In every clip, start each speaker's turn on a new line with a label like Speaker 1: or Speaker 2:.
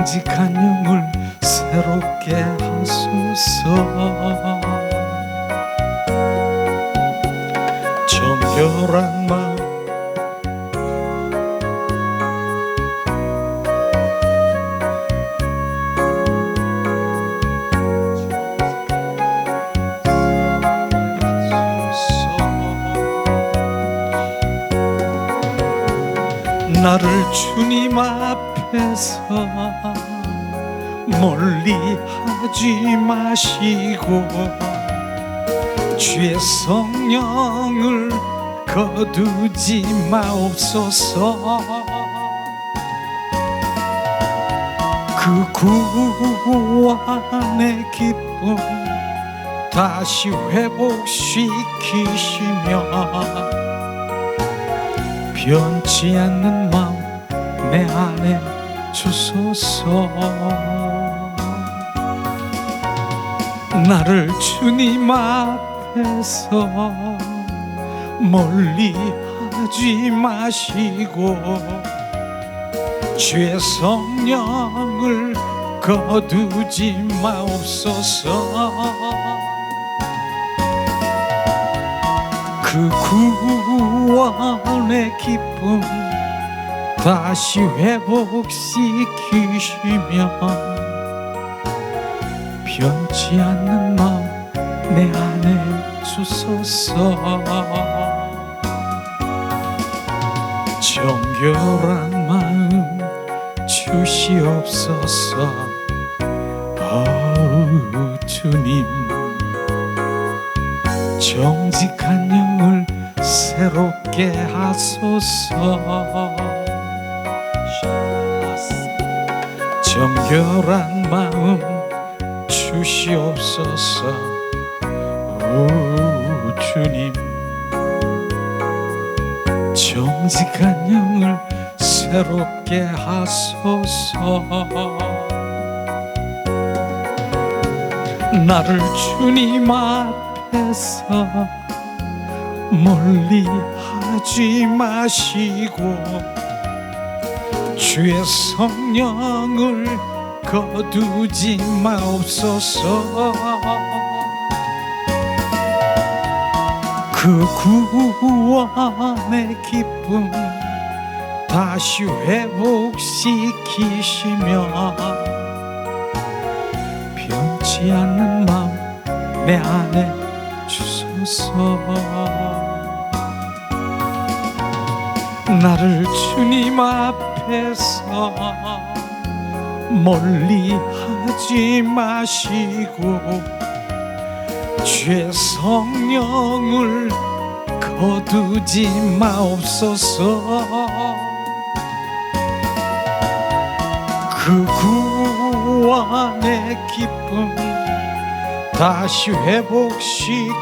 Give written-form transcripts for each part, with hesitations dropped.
Speaker 1: 정직한 영을 새롭게 하소서. 정결한 마음 나를 주님 앞에서 멀리 하지 마시고 주의 성령을 거두지 마옵소서. 그 구원의 기쁨 다시 회복시키시며 변치 않는 마음 내 안에 주소서. 나를 주님 앞에서 멀리 하지 마시고 주의 성령을 거두지 마옵소서. 그 구원의 기쁨 다시 회복시키시며 변치 않는 마음 내 안에 주소서. 정결한 마음 주시옵소서. 주님 정직한 영을 새롭게 하소서. 정결한 마음 주시옵소서. 주님 정직한 영을 새롭게 하소서. 나를 주님 앞에서 멀리 하지 마시고 주의 성령을 거두지 마옵소서. 그 구원의 기쁨 다시 회복시키시며 변치 않는 마음 내 안에 주소서. 나를 주님 앞에서 멀리 하지 마시고 주의 성령을 거두지 마옵소서. 그 구원의 기쁨 다시 회복시키시며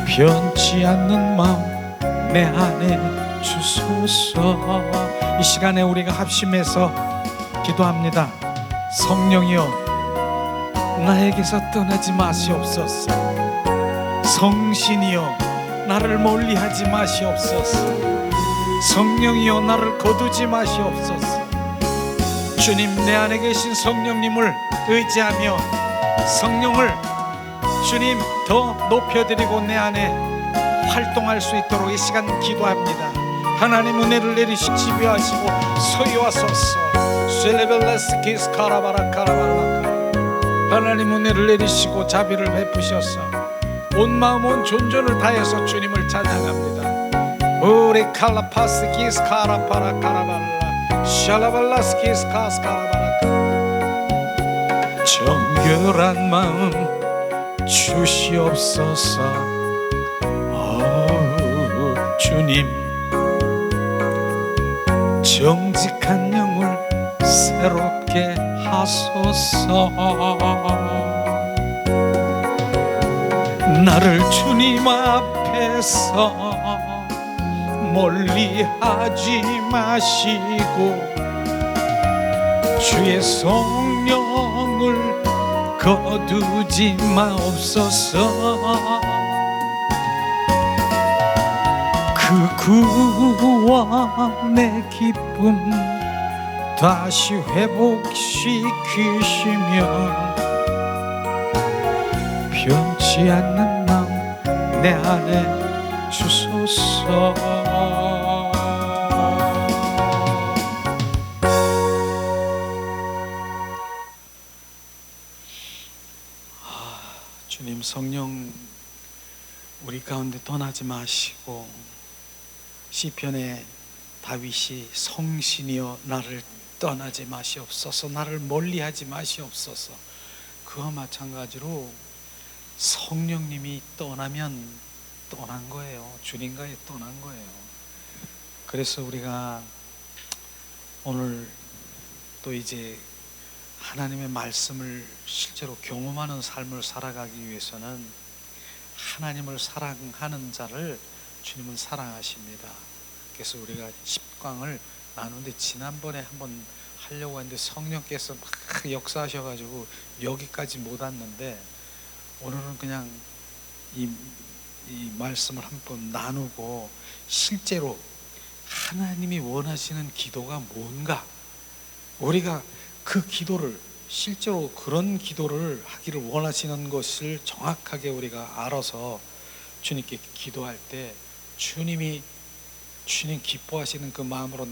Speaker 1: 변치 않는 마음 내 안에 주소서. 이 시간에 우리가 합심해서 기도합니다. 성령이여 나에게서 떠나지 마시옵소서. 성신이여 나를 멀리하지 마시옵소서. 성령이여 나를 거두지 마시옵소서. 주님 내 안에 계신 성령님을 의지하며 성령을 주님 더 높여드리고 내 안에 활동할 수 있도록 이 시간 기도합니다. 하나님 은혜를 내리시 지배하시고 소유하소서. 셀레벨레스키스 카라바라 카라발라카. 하나님 은혜를 내리시고 자비를 베푸셔서 온 마음 온 존재를 다해서 주님을 찬양합니다. 우리 칼라파스키스 카라파라 카라발라 샬라발라스키스 카스 카라바라카. 정결한 마음 주시옵소서. 주님 정직한 영을 새롭게 하소서. 나를 주님 앞에서 멀리 하지 마시고 주의 성령을 거두지 마옵소서. 그 그 구원의 기쁨 다시 회복시키시며 변치 않는 마음 내 안에 주소서. 주님, 성령 우리 가운데 떠나지 마시고, 시편에 다윗이 성신이여 나를 떠나지 마시옵소서, 나를 멀리하지 마시옵소서, 그와 마찬가지로 성령님이 떠나면 떠난 거예요. 주님과의 떠난 거예요. 그래서 우리가 오늘 또 이제 하나님의 말씀을 실제로 경험하는 삶을 살아가기 위해서는 하나님을 사랑하는 자를 주님은 사랑하십니다. 그래서 우리가 10강을 나누는데, 지난번에 한번 하려고 했는데 성령께서 막 역사하셔가지고 여기까지 못 왔는데, 오늘은 그냥 이 말씀을 한번 나누고 실제로 하나님이 원하시는 기도가 뭔가, 우리가 그 기도를 실제로 그런 기도를 하기를 원하시는 것을 정확하게 우리가 알아서 주님께 기도할 때 주님 기뻐하시는 그 마음으로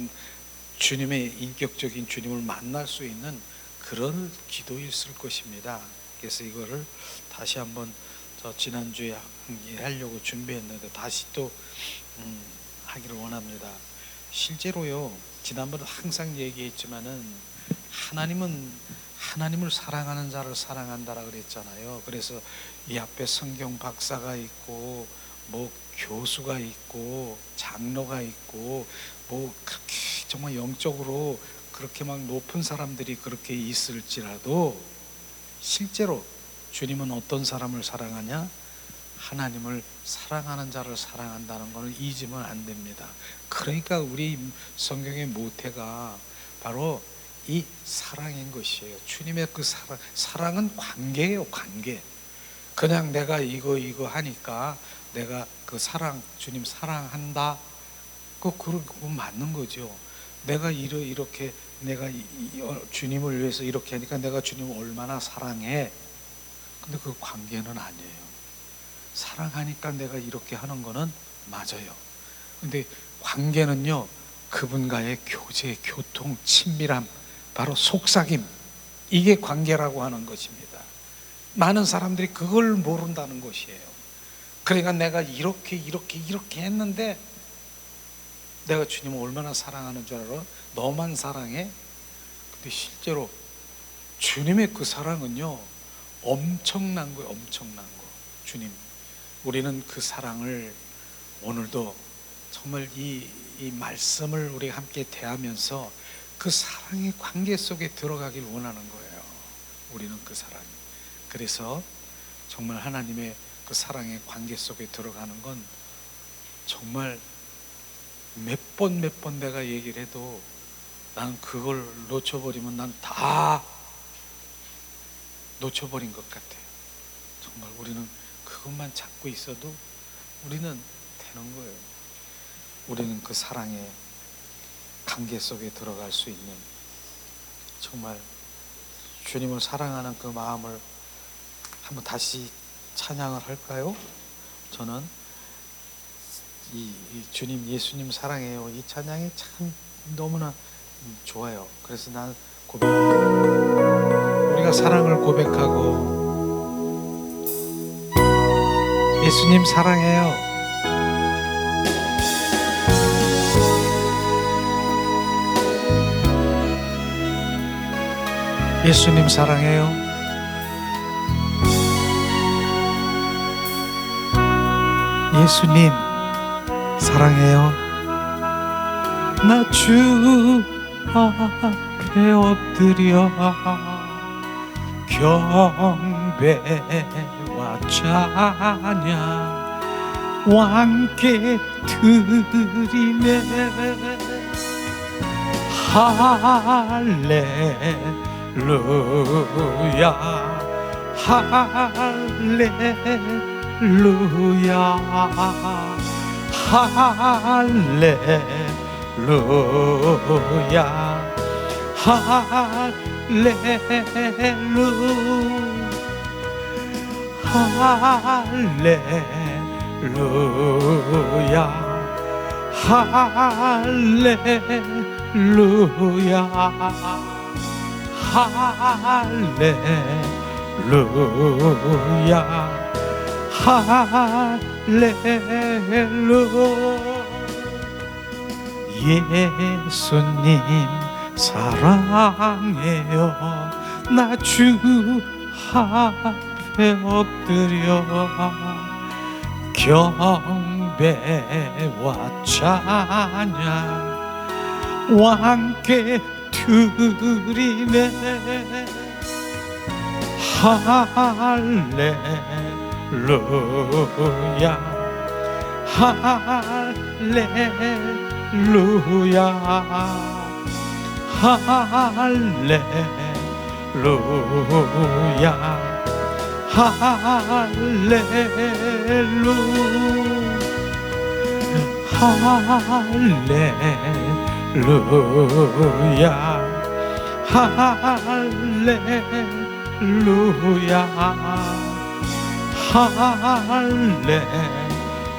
Speaker 1: 주님의 인격적인 주님을 만날 수 있는 그런 기도였을 것입니다. 그래서 이거를 다시 한번 저 지난주에 하려고 준비했는데 다시 또 하기를 원합니다. 실제로요, 지난번에 항상 얘기했지만은 하나님을 사랑하는 자를 사랑한다라 그랬잖아요. 그래서 이 앞에 성경 박사가 있고 뭐 교수가 있고 장로가 있고 뭐 그렇게 정말 영적으로 그렇게 막 높은 사람들이 그렇게 있을지라도 실제로 주님은 어떤 사람을 사랑하냐? 하나님을 사랑하는 자를 사랑한다는 것을 잊으면 안 됩니다. 그러니까 우리 성경의 모태가 바로 이 사랑인 것이에요. 주님의 그 사랑은 관계예요. 관계. 그냥 내가 이거 하니까 내가 그 주님 사랑한다, 그거 맞는 거죠. 내가 이렇게 내가 주님을 위해서 이렇게 하니까 내가 주님을 얼마나 사랑해. 근데 그 관계는 아니에요. 사랑하니까 내가 이렇게 하는 거는 맞아요. 근데 관계는요, 그분과의 교제, 교통, 친밀함, 바로 속삭임, 이게 관계라고 하는 것입니다. 많은 사람들이 그걸 모른다는 것이에요. 그러니까 내가 이렇게 했는데 내가 주님을 얼마나 사랑하는 줄 알아? 너만 사랑해? 근데 실제로 주님의 그 사랑은요, 엄청난 거예요. 엄청난 거. 주님, 우리는 그 사랑을 오늘도 정말 이 말씀을 우리가 함께 대하면서 그 사랑의 관계 속에 들어가길 원하는 거예요. 우리는 그 사랑. 그래서 정말 하나님의 그 사랑의 관계 속에 들어가는 건 정말 몇 번 내가 얘기를 해도 나는 그걸 놓쳐버리면 난 다 놓쳐버린 것 같아요. 정말 우리는 그것만 잡고 있어도 우리는 되는 거예요. 우리는 그 사랑의 관계 속에 들어갈 수 있는, 정말 주님을 사랑하는 그 마음을 한번 다시 찬양을 할까요? 저는 이 주님, 예수님 사랑해요, 이 찬양이 참 너무나 좋아요. 그래서 나는 우리가 사랑을 고백하고, 예수님 사랑해요, 예수님 사랑해요, 예수님 사랑해요. 나 주 앞에 엎드려 경배와 찬양 왕께 드리네. 할렐루야, 할렐루야, 할렐루야 할렐루야 할렐루야 할렐루야 할렐루야 예수님 사랑해요 나 주 앞에 엎드려 경배와 찬양 왕께 드리네 할렐루야 할렐루야 할렐루야 할렐루야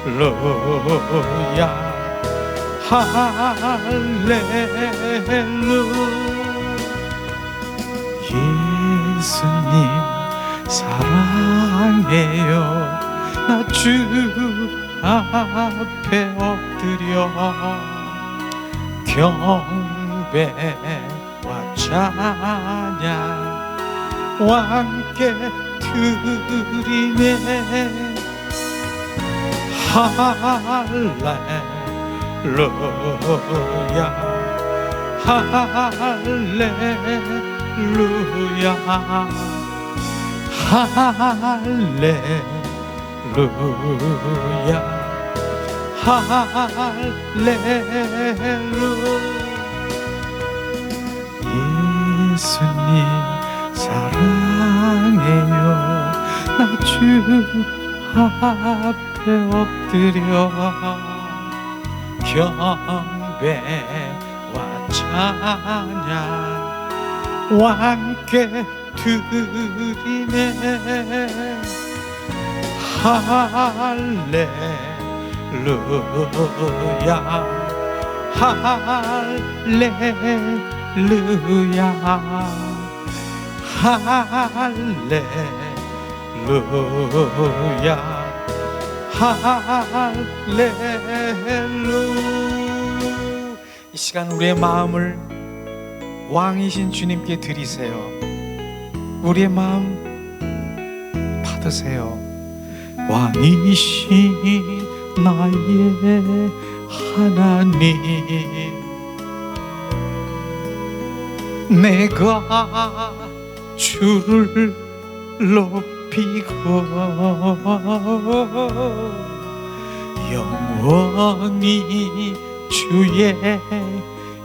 Speaker 1: 할렐루야 할렐루야 할렐루야 예수님 사랑해요 나 주 앞에 엎드려 경배와 찬양 왕께 드리네 할렐루야 할렐루야 할렐루야 할렐루야 예수님 사랑해요 나 주 앞에 엎드려 경배와 찬양 왕께 드리네 할렐루야 할렐루야 할렐루야 할렐루야 이 시간 우리의 마음을 왕이신 주님께 드리세요 우리의 마음 받으세요 왕이신 나의 하나님 내가 주를 높이고 영원히 주의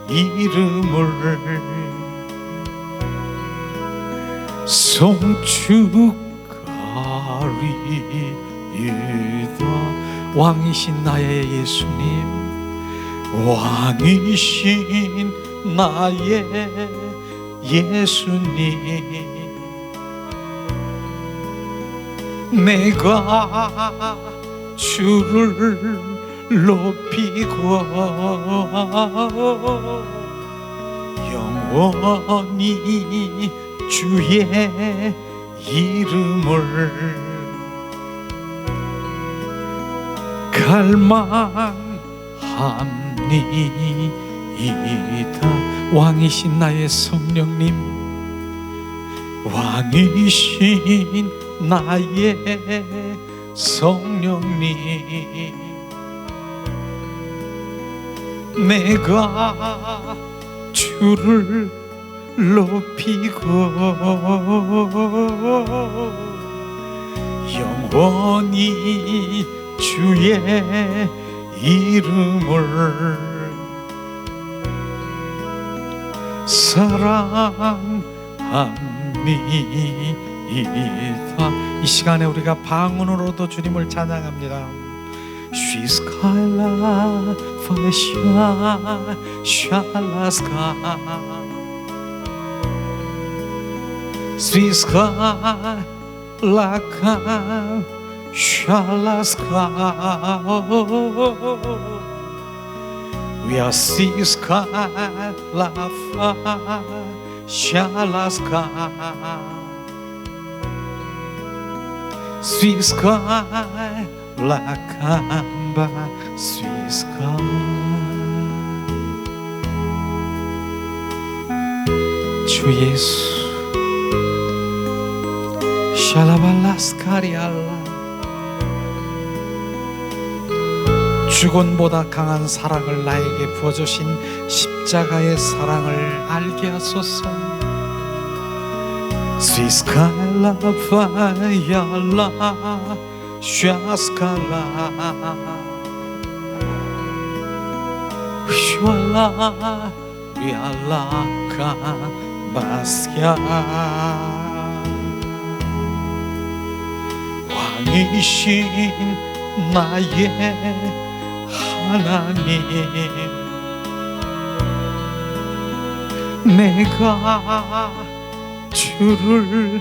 Speaker 1: 이름을 송축하리이다 왕이신 나의 예수님 왕이신 나의 예수님 내가 주를 높이고 영원히 주의 이름을 갈망합니다 왕이신 나의 성령님 왕이신 나의 성령님 내가 주를 높이고 영원히 주의 이름을 사랑합니다 이 시간에 우리가 방언으로도 주님을 찬양합니다 Skyla fasha shalaska Sky laka shalaska We are sky lafa shalaska Sky lakamba sky 주 예수 샬라발라스카리알라 죽음보다 강한 사랑을 나에게 부어주신 십자가의 사랑을 알게 하소서 스위스칼라 파얄라 샤스칼라 슈알라 리알라카 바스야 왕이신 나의 하나님 내가 주를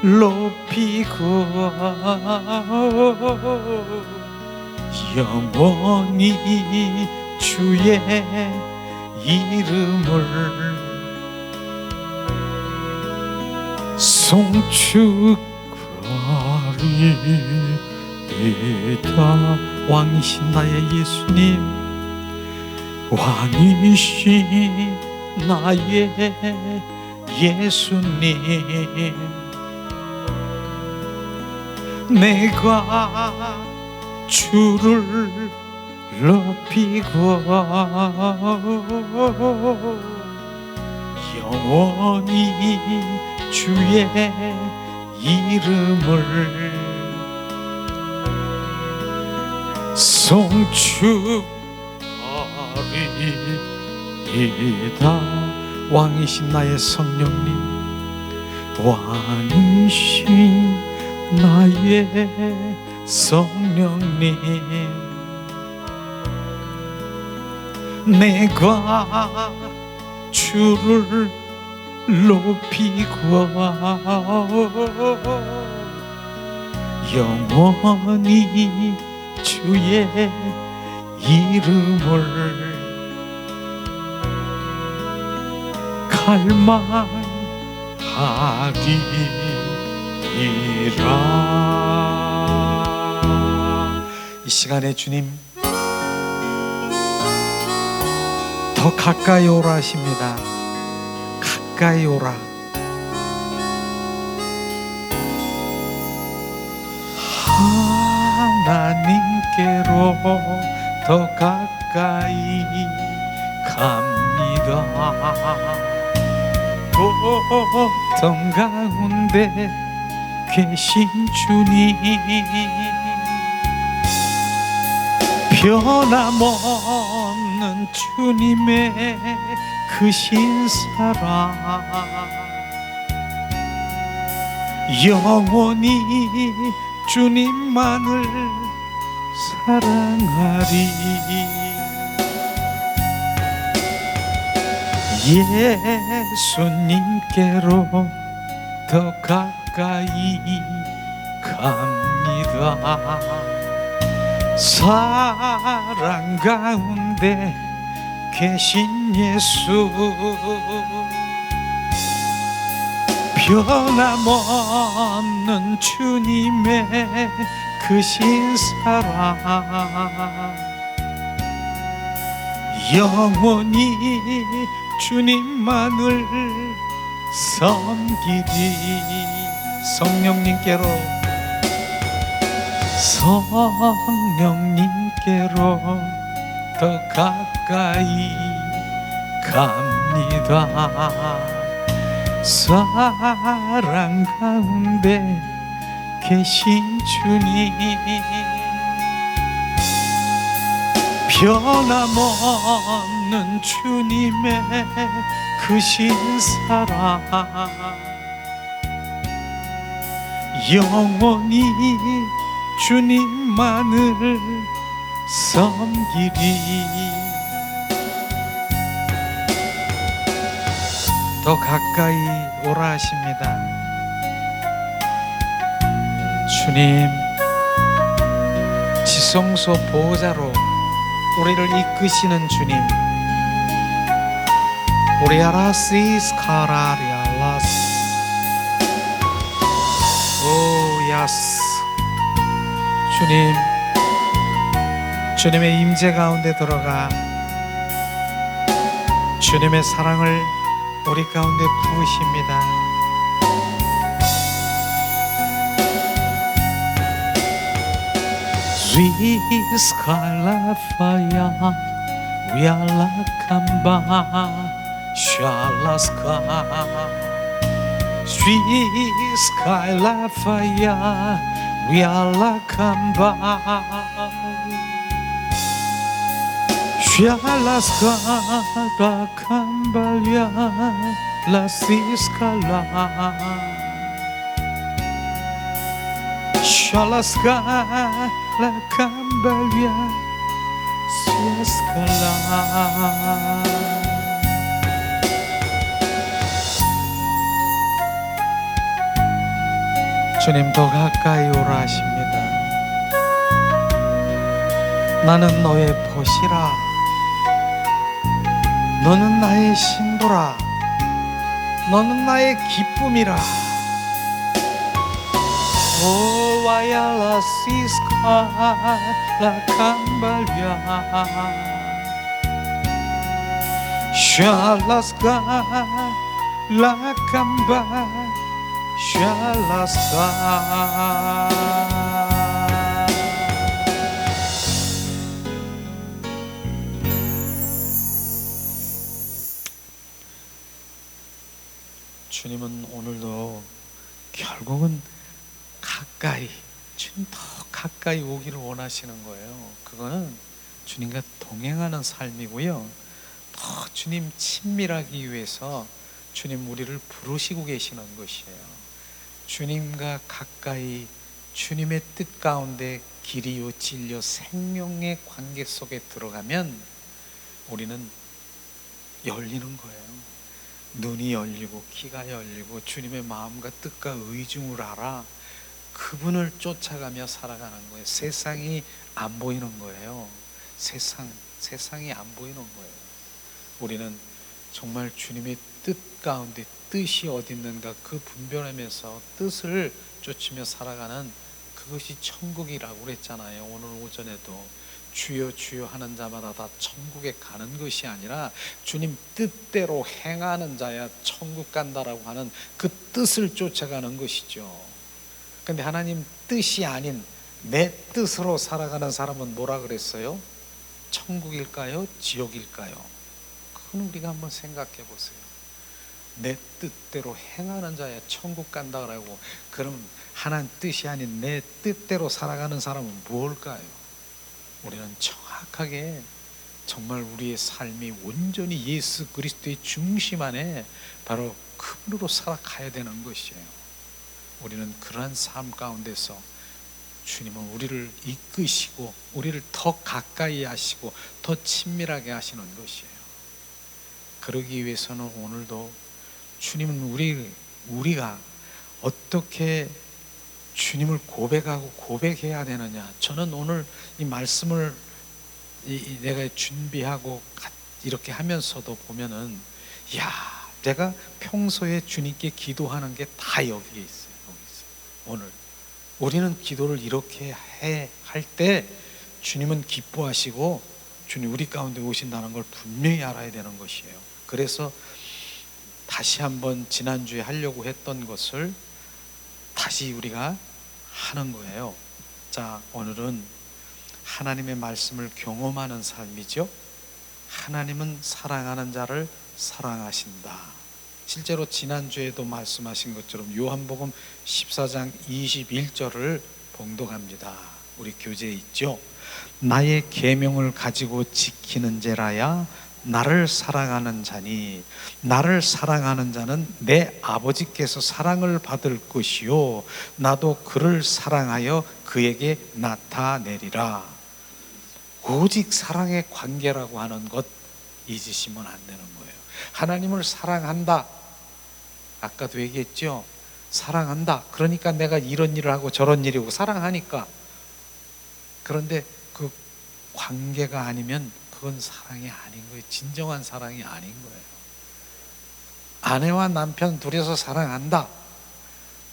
Speaker 1: 높이고 영원히 주의 이름을 송축하리이다 왕이신 나의 예수님 왕이신 나의 예수님 내가 주를 높이고 영원히 주의 이름을 송축하리이다 왕이신 나의 성령님 왕이신 나의 성령님 내가 주를 높이고 영원히 주의 이름을 갈망하리이라 이 시간에 주님 더 가까이 오라 하십니다. 가까이 오라. 하나님께로 더 가까이 갑니다. 고통 가운데 계신 주님 변함없는 주님의 크신 사랑 영원히 주님만을 사랑하리 예수님께로 더 가까이 갑니다. 사랑 가운데 계신 예수 변함없는 주님의 크신 사랑 영원히 주님만을 섬기리 성령님께로 더 가까이 갑니다. 사랑 가운데 계신 주님 변함없는 주님의 크신 사랑 영원히 주님만을 섬기리. 더 가까이 오라 하십니다. 주님, 지성소 보호자로 우리를 이끄시는 주님, 우리아라시스카라리알라스 오 야스. 주님, 주님의 임재 가운데 들어가 주님의 사랑을 우리 가운데 부으십니다. 위스칼라파야 위알라캄바 샬라스카 위스칼라파야 위알라캄바 샬라스카라 캄발야 라시스칼라 샬라스카라 캄발야 시스칼라. 주님, 더 가까이 오라 하십니다. 나는 너의 벗이라, 너는 나의 신부라, 너는 나의 기쁨이라. 오 와야라 시스카라 캄발야 샬라스카 라캄바 샬라스카. 주님은 오늘도 결국은 가까이, 주님 더 가까이 오기를 원하시는 거예요. 그거는 주님과 동행하는 삶이고요, 더 주님 친밀하기 위해서 주님 우리를 부르시고 계시는 것이에요. 주님과 가까이 주님의 뜻 가운데 길이요 진리요 생명의 관계 속에 들어가면 우리는 열리는 거예요. 눈이 열리고 귀가 열리고 주님의 마음과 뜻과 의중을 알아 그분을 쫓아가며 살아가는 거예요. 세상이 안 보이는 거예요. 세상이 안 보이는 거예요. 우리는 정말 주님의 뜻 가운데 뜻이 어디 있는가 그 분별하면서 뜻을 쫓으며 살아가는 그것이 천국이라고 그랬잖아요. 오늘 오전에도 주여 주여 하는 자마다 다 천국에 가는 것이 아니라 주님 뜻대로 행하는 자야 천국 간다라고 하는 그 뜻을 쫓아가는 것이죠. 근데 하나님 뜻이 아닌 내 뜻으로 살아가는 사람은 뭐라 그랬어요? 천국일까요? 지옥일까요? 그건 우리가 한번 생각해 보세요. 내 뜻대로 행하는 자야 천국 간다라고, 그럼 하나님 뜻이 아닌 내 뜻대로 살아가는 사람은 무엇일까요? 우리는 정확하게 정말 우리의 삶이 온전히 예수 그리스도의 중심 안에 바로 그분으로 살아가야 되는 것이에요. 우리는 그러한 삶 가운데서 주님은 우리를 이끄시고 우리를 더 가까이 하시고 더 친밀하게 하시는 것이에요. 그러기 위해서는 오늘도 주님은 우리가 어떻게 주님을 고백하고 고백해야 되느냐. 저는 오늘 이 말씀을 내가 준비하고 이렇게 하면서도 보면은, 야, 내가 평소에 주님께 기도하는 게 다 여기에 있어요. 오늘 우리는 기도를 이렇게 할 때 주님은 기뻐하시고 주님 우리 가운데 오신다는 걸 분명히 알아야 되는 것이에요. 그래서 다시 한번 지난주에 하려고 했던 것을 다시 우리가 하는 거예요. 자, 오늘은 하나님의 말씀을 경험하는 삶이죠. 하나님은 사랑하는 자를 사랑하신다. 실제로 지난주에도 말씀하신 것처럼 요한복음 14장 21절을 봉독합니다. 우리 교재에 있죠. 나의 계명을 가지고 지키는 자라야 나를 사랑하는 자니, 나를 사랑하는 자는 내 아버지께서 사랑을 받을 것이요 나도 그를 사랑하여 그에게 나타내리라. 오직 사랑의 관계라고 하는 것 잊으시면 안 되는 거예요. 하나님을 사랑한다. 아까도 얘기했죠. 사랑한다. 그러니까 내가 이런 일을 하고 저런 일을 하고 사랑하니까. 그런데 그 관계가 아니면 그건 사랑이 아닌 거예요. 진정한 사랑이 아닌 거예요. 아내와 남편 둘이서 사랑한다.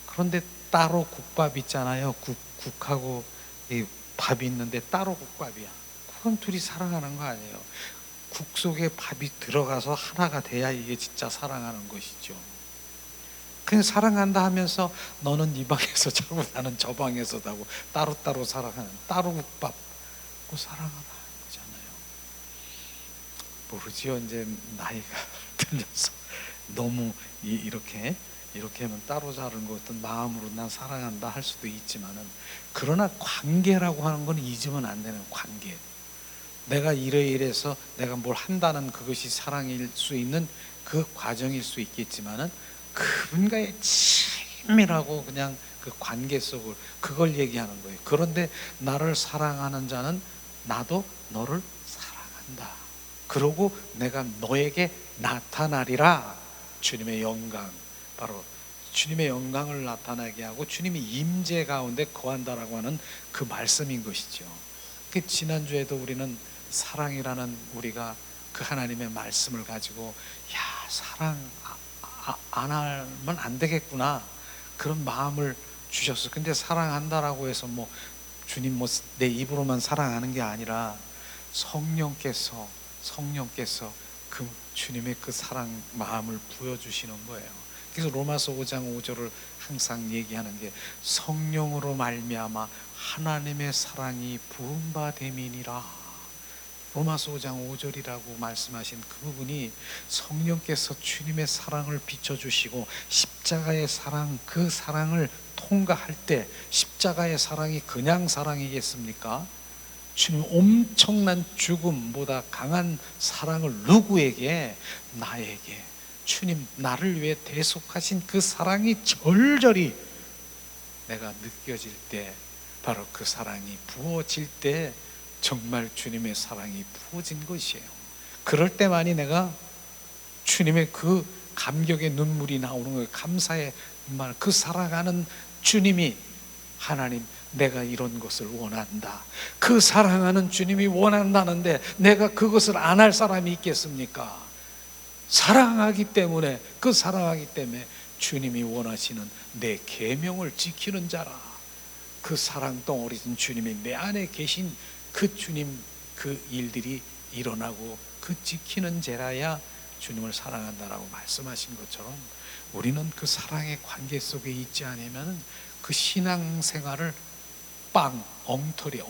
Speaker 1: 그런데 따로 국밥 있잖아요. 국하고 이 밥이 있는데 따로 국밥이야. 그건 둘이 사랑하는 거 아니에요. 국 속에 밥이 들어가서 하나가 돼야 이게 진짜 사랑하는 것이죠. 그냥 사랑한다 하면서 너는 이 방에서 자고 나는 저 방에서 자고 따로따로 살아가는 따로 국밥 그 사랑하는 거잖아요. 모르지요. 이제 나이가 들려서 너무 이렇게 하면 따로 자는 거 어떤 마음으로 난 사랑한다 할 수도 있지만은, 그러나 관계라고 하는 건 잊으면 안 되는 관계. 내가 이래서 내가 뭘 한다는 그것이 사랑일 수 있는 그 과정일 수 있겠지만은, 그분과의 친밀하고 그냥 그 관계 속을 그걸 얘기하는 거예요. 그런데 나를 사랑하는 자는 나도 너를 사랑한다. 그러고 내가 너에게 나타나리라. 주님의 영광, 바로 주님의 영광을 나타나게 하고 주님이 임재 가운데 거한다라고 하는 그 말씀인 것이죠. 그 지난주에도 우리는 사랑이라는 우리가 그 하나님의 말씀을 가지고 사랑 안 하면 안 되겠구나 그런 마음을 주셨어. 근데 사랑한다라고 해서 뭐 주님 뭐 내 입으로만 사랑하는 게 아니라 성령께서 그 주님의 그 사랑 마음을 부여주시는 거예요. 그래서 로마서 5장 5절을 항상 얘기하는 게 성령으로 말미암아 하나님의 사랑이 부음받음이니라. 로마서 5장 5절이라고 말씀하신 그 부분이 성령께서 주님의 사랑을 비춰주시고 십자가의 사랑, 그 사랑을 통과할 때, 십자가의 사랑이 그냥 사랑이겠습니까? 주님 엄청난 죽음보다 강한 사랑을 누구에게? 나에게. 주님 나를 위해 대속하신 그 사랑이 절절히 내가 느껴질 때, 바로 그 사랑이 부어질 때 정말 주님의 사랑이 부어진 것이에요. 그럴 때만이 내가 주님의 그 감격의 눈물이 나오는 거예요. 감사의 말, 그 사랑하는 주님이, 하나님 내가 이런 것을 원한다. 그 사랑하는 주님이 원한다는데 내가 그것을 안 할 사람이 있겠습니까? 사랑하기 때문에, 그 사랑하기 때문에 주님이 원하시는 내 계명을 지키는 자라. 그 사랑 덩어리신 주님이 내 안에 계신 그 주님, 그 일들이 일어나고 그 지키는 자라야 주님을 사랑한다라고 말씀하신 것처럼, 우리는 그 사랑의 관계 속에 있지 않으면 그 신앙생활을 엉터리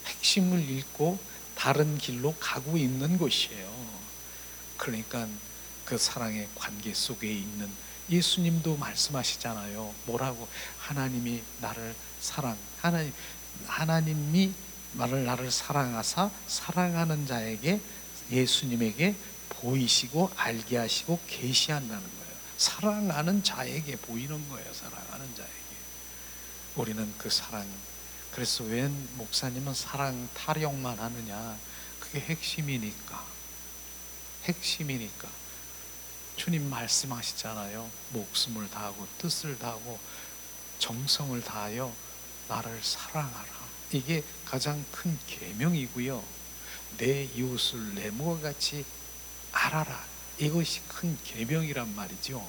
Speaker 1: 핵심을 잃고 다른 길로 가고 있는 것이에요. 그러니까 그 사랑의 관계 속에 있는, 예수님도 말씀하시잖아요. 뭐라고? 하나님이 나를 하나님이 나를 사랑하사 사랑하는 자에게, 예수님에게 보이시고 알게 하시고 계시한다는 거예요. 사랑하는 자에게 보이는 거예요. 사랑하는 자에게. 우리는 그 사랑, 그래서 왜 목사님은 사랑 타령만 하느냐? 그게 핵심이니까. 주님 말씀하시잖아요. 목숨을 다하고 뜻을 다하고 정성을 다하여 나를 사랑하라. 이게 가장 큰 계명이고요. 내 이웃을 내 몸과 같이 알아라. 이것이 큰 계명이란 말이죠.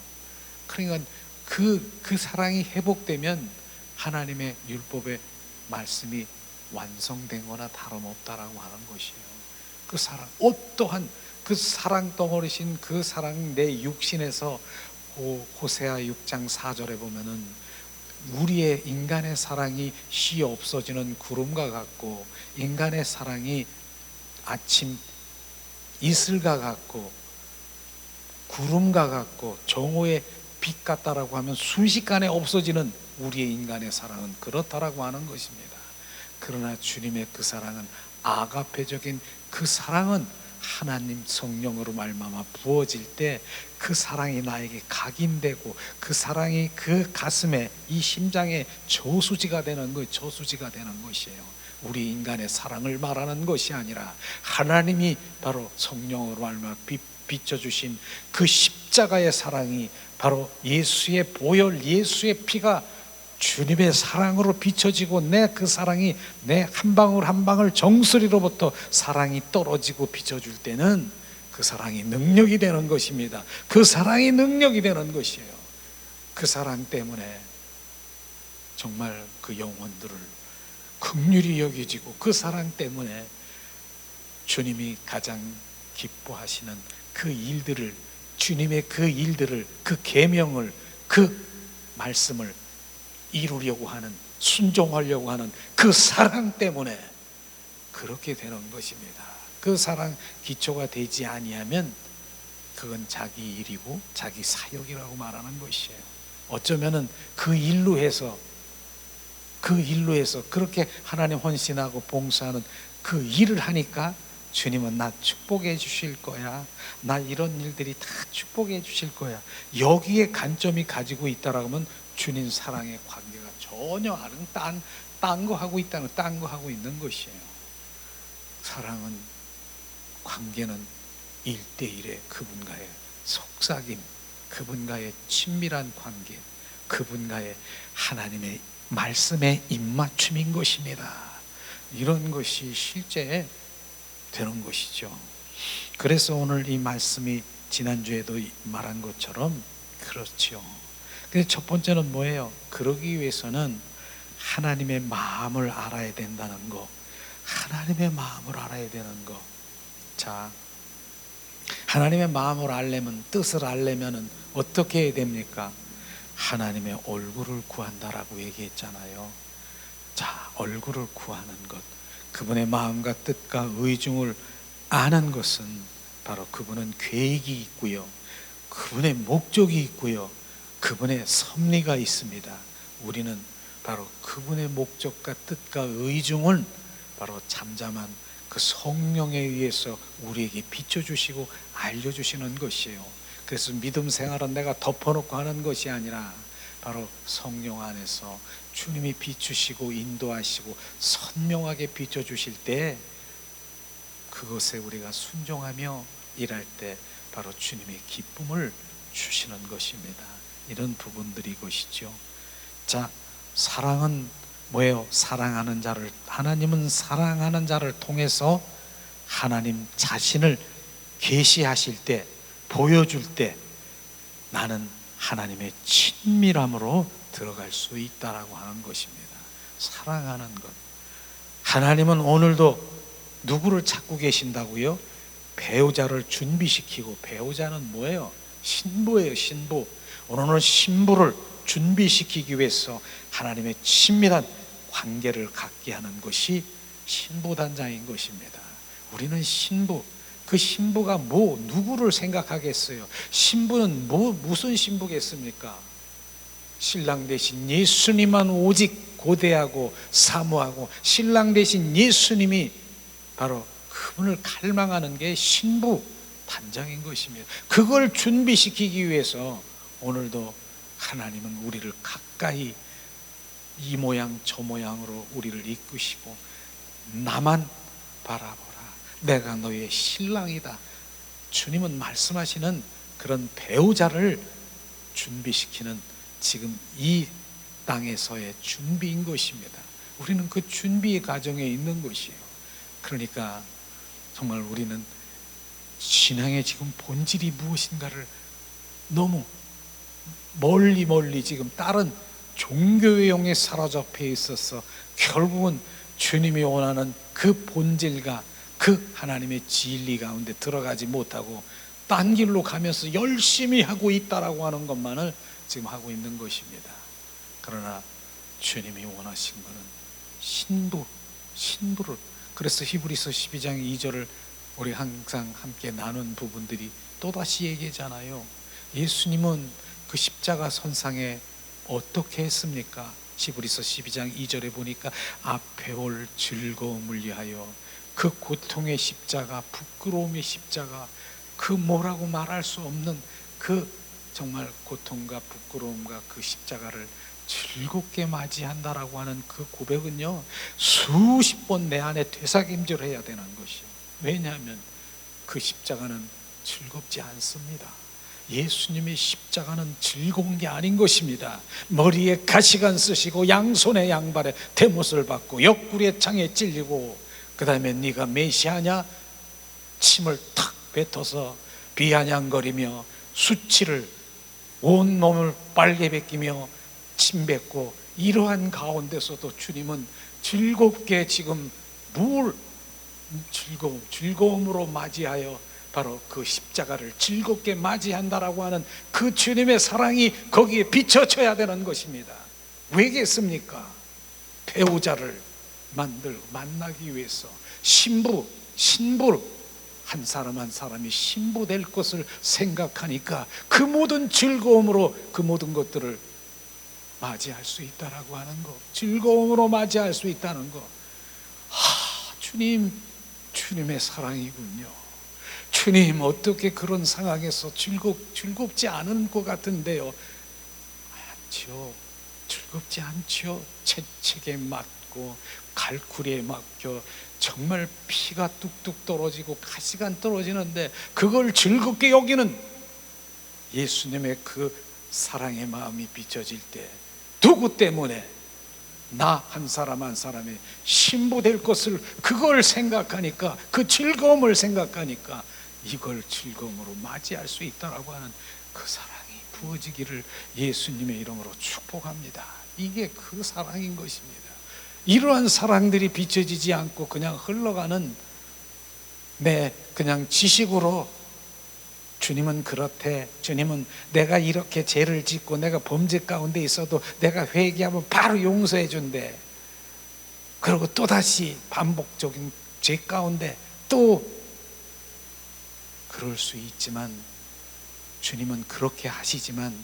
Speaker 1: 그러니까 그 사랑이 회복되면 하나님의 율법의 말씀이 완성된 거나 다름없다라고 하는 것이에요. 그 사랑, 어떠한 그 사랑 덩어리신 그 사랑, 내 육신에서 호세아 6장 4절에 보면은 우리의 인간의 사랑이 쉬 없어지는 구름과 같고, 인간의 사랑이 아침 이슬과 같고 구름과 같고 정오의 빛 같다라고 하면 순식간에 없어지는 우리의 인간의 사랑은 그렇다라고 하는 것입니다. 그러나 주님의 그 사랑은, 아가페적인 그 사랑은 하나님 성령으로 말미암아 부어질 때 그 사랑이 나에게 각인되고 그 사랑이 그 가슴에, 이 심장에 저수지가 되는 것이에요. 우리 인간의 사랑을 말하는 것이 아니라 하나님이 바로 성령으로 말미암아 비춰주신 그 십자가의 사랑이 바로 예수의 보혈, 예수의 피가 주님의 사랑으로 비춰지고 내 그 사랑이 내 한 방울 한 방울 정수리로부터 사랑이 떨어지고 비춰줄 때는 그 사랑이 능력이 되는 것입니다. 그 사랑이 능력이 되는 것이에요. 그 사랑 때문에 정말 그 영혼들을 긍휼히 여기지고 그 사랑 때문에 주님이 가장 기뻐하시는 그 일들을, 주님의 그 일들을, 그 계명을, 그 말씀을 이루려고 하는, 순종하려고 하는 그 사랑 때문에 그렇게 되는 것입니다. 그 사랑 기초가 되지 아니하면 그건 자기 일이고 자기 사역이라고 말하는 것이에요. 어쩌면은 그 일로 해서 그렇게 하나님 헌신하고 봉사하는 그 일을 하니까 주님은 나 축복해 주실 거야, 나 이런 일들이 다 축복해 주실 거야, 여기에 관점이 가지고 있다라고 하면 주님 사랑의 관계가 전혀 다른 딴 거 하고 있다는, 딴 거 하고 있는 것이에요. 사랑은, 관계는 1대1의 그분과의 속삭임, 그분과의 친밀한 관계, 그분과의 하나님의 말씀의 입맞춤인 것입니다. 이런 것이 실제 되는 것이죠. 그래서 오늘 이 말씀이 지난주에도 말한 것처럼 그렇죠. 근데 첫 번째는 뭐예요? 그러기 위해서는 하나님의 마음을 알아야 된다는 거. 하나님의 마음을 알아야 되는 거. 자, 하나님의 마음을 알려면, 뜻을 알려면 어떻게 해야 됩니까? 하나님의 얼굴을 구한다라고 얘기했잖아요. 자, 얼굴을 구하는 것, 그분의 마음과 뜻과 의중을 아는 것은 바로 그분은 계획이 있고요, 그분의 목적이 있고요, 그분의 섭리가 있습니다. 우리는 바로 그분의 목적과 뜻과 의중을 바로 잠잠한 그 성령에 의해서 우리에게 비춰주시고 알려주시는 것이에요. 그래서 믿음 생활은 내가 덮어놓고 하는 것이 아니라 바로 성령 안에서 주님이 비추시고 인도하시고 선명하게 비춰주실 때 그것에 우리가 순종하며 일할 때 바로 주님의 기쁨을 주시는 것입니다. 이런 부분들이 것이죠. 자, 사랑은 뭐예요? 사랑하는 자를, 하나님은 사랑하는 자를 통해서 하나님 자신을 계시하실 때, 보여줄 때 나는 하나님의 친밀함으로 들어갈 수 있다라고 하는 것입니다. 사랑하는 것. 하나님은 오늘도 누구를 찾고 계신다고요? 배우자를 준비시키고, 배우자는 뭐예요? 신부예요, 신부. 오늘은 신부를 준비시키기 위해서 하나님의 친밀한 관계를 갖게 하는 것이 신부단장인 것입니다. 우리는 신부, 그 신부가 누구를 생각하겠어요? 신부는 무슨 신부겠습니까? 신랑 대신 예수님만 오직 고대하고 사모하고 신랑 대신 예수님이 바로 그분을 갈망하는 게 신부 단장인 것입니다. 그걸 준비시키기 위해서 오늘도 하나님은 우리를 가까이 이 모양 저 모양으로 우리를 이끄시고 나만 바라보라, 내가 너의 신랑이다. 주님은 말씀하시는 그런 배우자를 준비시키는 지금 이 땅에서의 준비인 것입니다. 우리는 그 준비 과정에 있는 것이에요. 그러니까 정말 우리는 신앙의 지금 본질이 무엇인가를 너무 멀리 지금 다른 종교의 영에 사로잡혀 있어서 결국은 주님이 원하는 그 본질과 그 하나님의 진리 가운데 들어가지 못하고 딴 길로 가면서 열심히 하고 있다라고 하는 것만을 지금 하고 있는 것입니다. 그러나 주님이 원하신 것은 신부를, 그래서 히브리서 12장 2절을 우리 항상 함께 나눈 부분들이 또다시 얘기하잖아요. 예수님은 그 십자가 선상에 어떻게 했습니까? 히브리서 12장 2절에 보니까 앞에 올 즐거움을 위하여 그 고통의 십자가, 부끄러움의 십자가, 그 뭐라고 말할 수 없는 그 정말 고통과 부끄러움과 그 십자가를 즐겁게 맞이한다라고 하는 그 고백은요, 수십 번 내 안에 되새김질해야 되는 것이요. 왜냐하면 그 십자가는 즐겁지 않습니다. 예수님의 십자가는 즐거운 게 아닌 것입니다. 머리에 가시관 쓰시고 양손에 양발에 대못을 받고 옆구리에 창에 찔리고, 그 다음에 네가 메시아냐? 침을 탁 뱉어서 비아냥거리며 수치를 온 몸을 빨개 벗기며 침 뱉고, 이러한 가운데서도 주님은 즐겁게 지금 즐거움으로 맞이하여 바로 그 십자가를 즐겁게 맞이한다라고 하는 그 주님의 사랑이 거기에 비춰져야 되는 것입니다. 왜겠습니까? 배우자를 만나기 위해서 신부 한 사람 한 사람이 신부 될 것을 생각하니까 그 모든 즐거움으로 그 모든 것들을 맞이할 수 있다라고 하는 것, 즐거움으로 맞이할 수 있다는 것. 주님의 사랑이군요. 주님, 어떻게 그런 상황에서 즐겁지 않은 것 같은데요? 않죠. 즐겁지 않죠. 채찍에 맞고 갈구리에 맞겨 정말 피가 뚝뚝 떨어지고 가시가 떨어지는데 그걸 즐겁게 여기는 예수님의 그 사랑의 마음이 비춰질 때, 누구 때문에? 나 한 사람 한 사람의 신부 될 것을, 그걸 생각하니까, 그 즐거움을 생각하니까 이걸 즐거움으로 맞이할 수 있다라고 하는 그 사랑이 부어지기를 예수님의 이름으로 축복합니다. 이게 그 사랑인 것입니다. 이러한 사랑들이 비춰지지 않고 그냥 흘러가는 그냥 지식으로 주님은 그렇대, 주님은 내가 이렇게 죄를 짓고 내가 범죄 가운데 있어도 내가 회개하면 바로 용서해 준대. 그리고 또다시 반복적인 죄 가운데 또 그럴 수 있지만, 주님은 그렇게 하시지만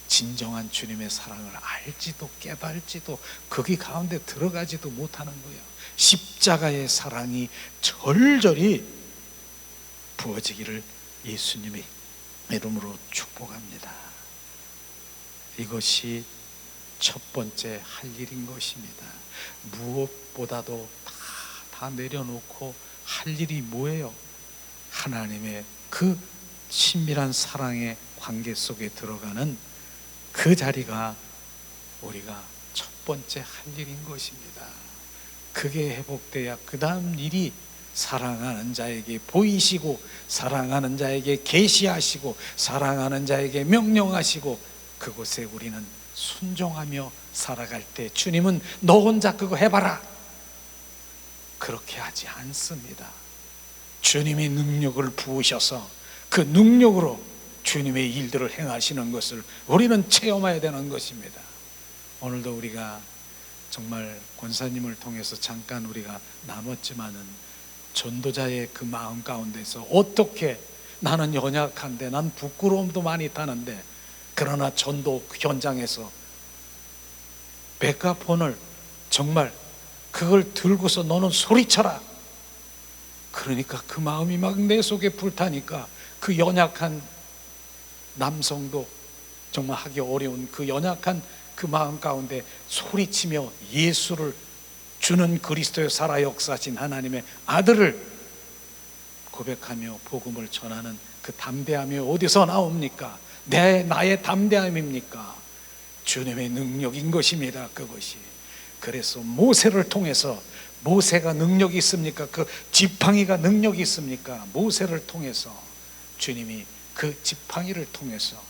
Speaker 1: 진정한 주님의 사랑을 알지도 깨달지도 거기 가운데 들어가지도 못하는 거예요. 십자가의 사랑이 절절히 부어지기를 예수님의 이름으로 축복합니다. 이것이 첫 번째 할 일인 것입니다. 무엇보다도 다 내려놓고 할 일이 뭐예요? 하나님의 그 친밀한 사랑의 관계 속에 들어가는 그 자리가 우리가 첫 번째 할 일인 것입니다. 그게 회복돼야 그 다음 일이 사랑하는 자에게 보이시고, 사랑하는 자에게 계시하시고, 사랑하는 자에게 명령하시고, 그곳에 우리는 순종하며 살아갈 때 주님은 너 혼자 그거 해봐라, 그렇게 하지 않습니다. 주님의 능력을 부으셔서 그 능력으로 주님의 일들을 행하시는 것을 우리는 체험해야 되는 것입니다. 오늘도 우리가 정말 권사님을 통해서 잠깐 우리가 나눴지만은 전도자의 그 마음 가운데서 어떻게, 나는 연약한데, 난 부끄러움도 많이 타는데, 그러나 전도 현장에서 메가폰을 정말 그걸 들고서 너는 소리쳐라, 그러니까 그 마음이 막 내 속에 불타니까 그 연약한 남성도 정말 하기 어려운 그 연약한 그 마음 가운데 소리치며 예수를 주는 그리스도의 살아 역사하신 하나님의 아들을 고백하며 복음을 전하는 그 담대함이 어디서 나옵니까? 나의 담대함입니까? 주님의 능력인 것입니다. 그것이. 그래서 모세를 통해서, 모세가 능력이 있습니까? 그 지팡이가 능력이 있습니까? 모세를 통해서 주님이 그 지팡이를 통해서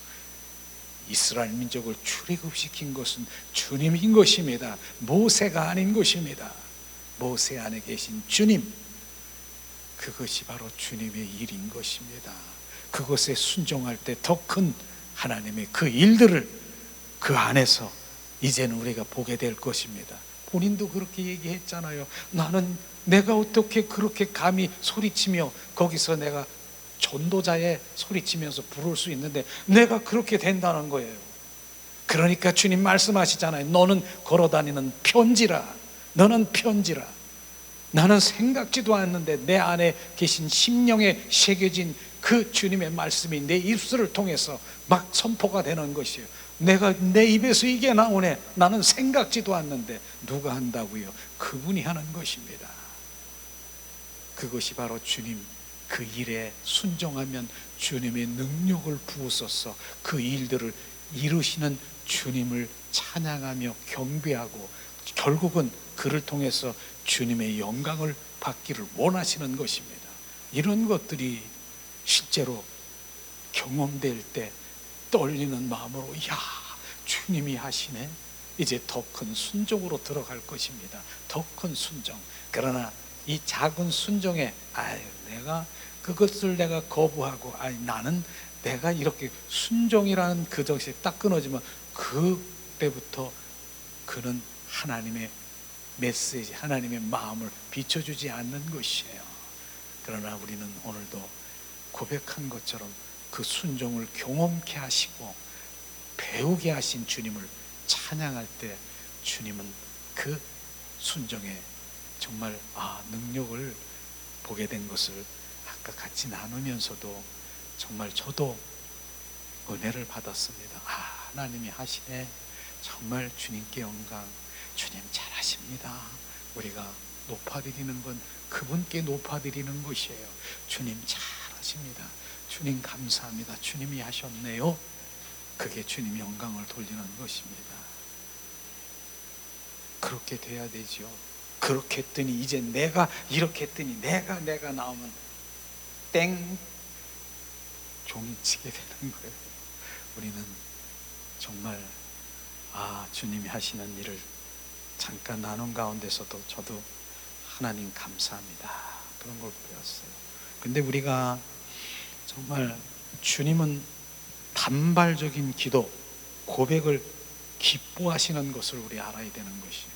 Speaker 1: 이스라엘 민족을 출애굽시킨 것은 주님인 것입니다. 모세가 아닌 것입니다. 모세 안에 계신 주님, 그것이 바로 주님의 일인 것입니다. 그것에 순종할 때 더 큰 하나님의 그 일들을 그 안에서 이제는 우리가 보게 될 것입니다. 본인도 그렇게 얘기했잖아요. 내가 어떻게 그렇게 감히 소리치며 거기서 내가 전도자의 소리치면서 부를 수 있는데 내가 그렇게 된다는 거예요. 그러니까 주님 말씀하시잖아요. 너는 걸어다니는 편지라. 너는 편지라. 나는 생각지도 않는데 내 안에 계신 심령에 새겨진 그 주님의 말씀이 내 입술을 통해서 막 선포가 되는 것이에요. 내가 내 입에서 이게 나오네. 나는 생각지도 않는데 누가 한다고요? 그분이 하는 것입니다. 그것이 바로 주님 그 일에 순종하면 주님의 능력을 부으소서 그 일들을 이루시는 주님을 찬양하며 경배하고 결국은 그를 통해서 주님의 영광을 받기를 원하시는 것입니다. 이런 것들이 실제로 경험될 때 떨리는 마음으로 야, 주님이 하시네. 이제 더 큰 순종으로 들어갈 것입니다. 더 큰 순종. 그러나 이 작은 순종에 내가 그것을 내가 거부하고 나는 내가 이렇게 순종이라는 그 정신이 딱 끊어지면 그때부터 그는 하나님의 메시지, 하나님의 마음을 비춰주지 않는 것이에요. 그러나 우리는 오늘도 고백한 것처럼 그 순종을 경험케 하시고 배우게 하신 주님을 찬양할 때 주님은 그 순종에 정말 능력을 보게 된 것을 아까 같이 나누면서도 정말 저도 은혜를 받았습니다. 하나님이 하시네. 정말 주님께 영광. 주님 잘하십니다. 우리가 높아드리는 건 그분께 높아드리는 것이에요. 주님 잘하십니다. 주님 감사합니다. 주님이 하셨네요. 그게 주님 영광을 돌리는 것입니다. 그렇게 돼야 되죠. 그렇게 했더니 이제 내가 이렇게 했더니 내가 나오면 땡 종이 치게 되는 거예요. 우리는 정말 주님이 하시는 일을 잠깐 나눈 가운데서도 저도 하나님 감사합니다 그런 걸 배웠어요. 근데 우리가 정말 주님은 단발적인 기도, 고백을 기뻐하시는 것을 우리 알아야 되는 것이에요.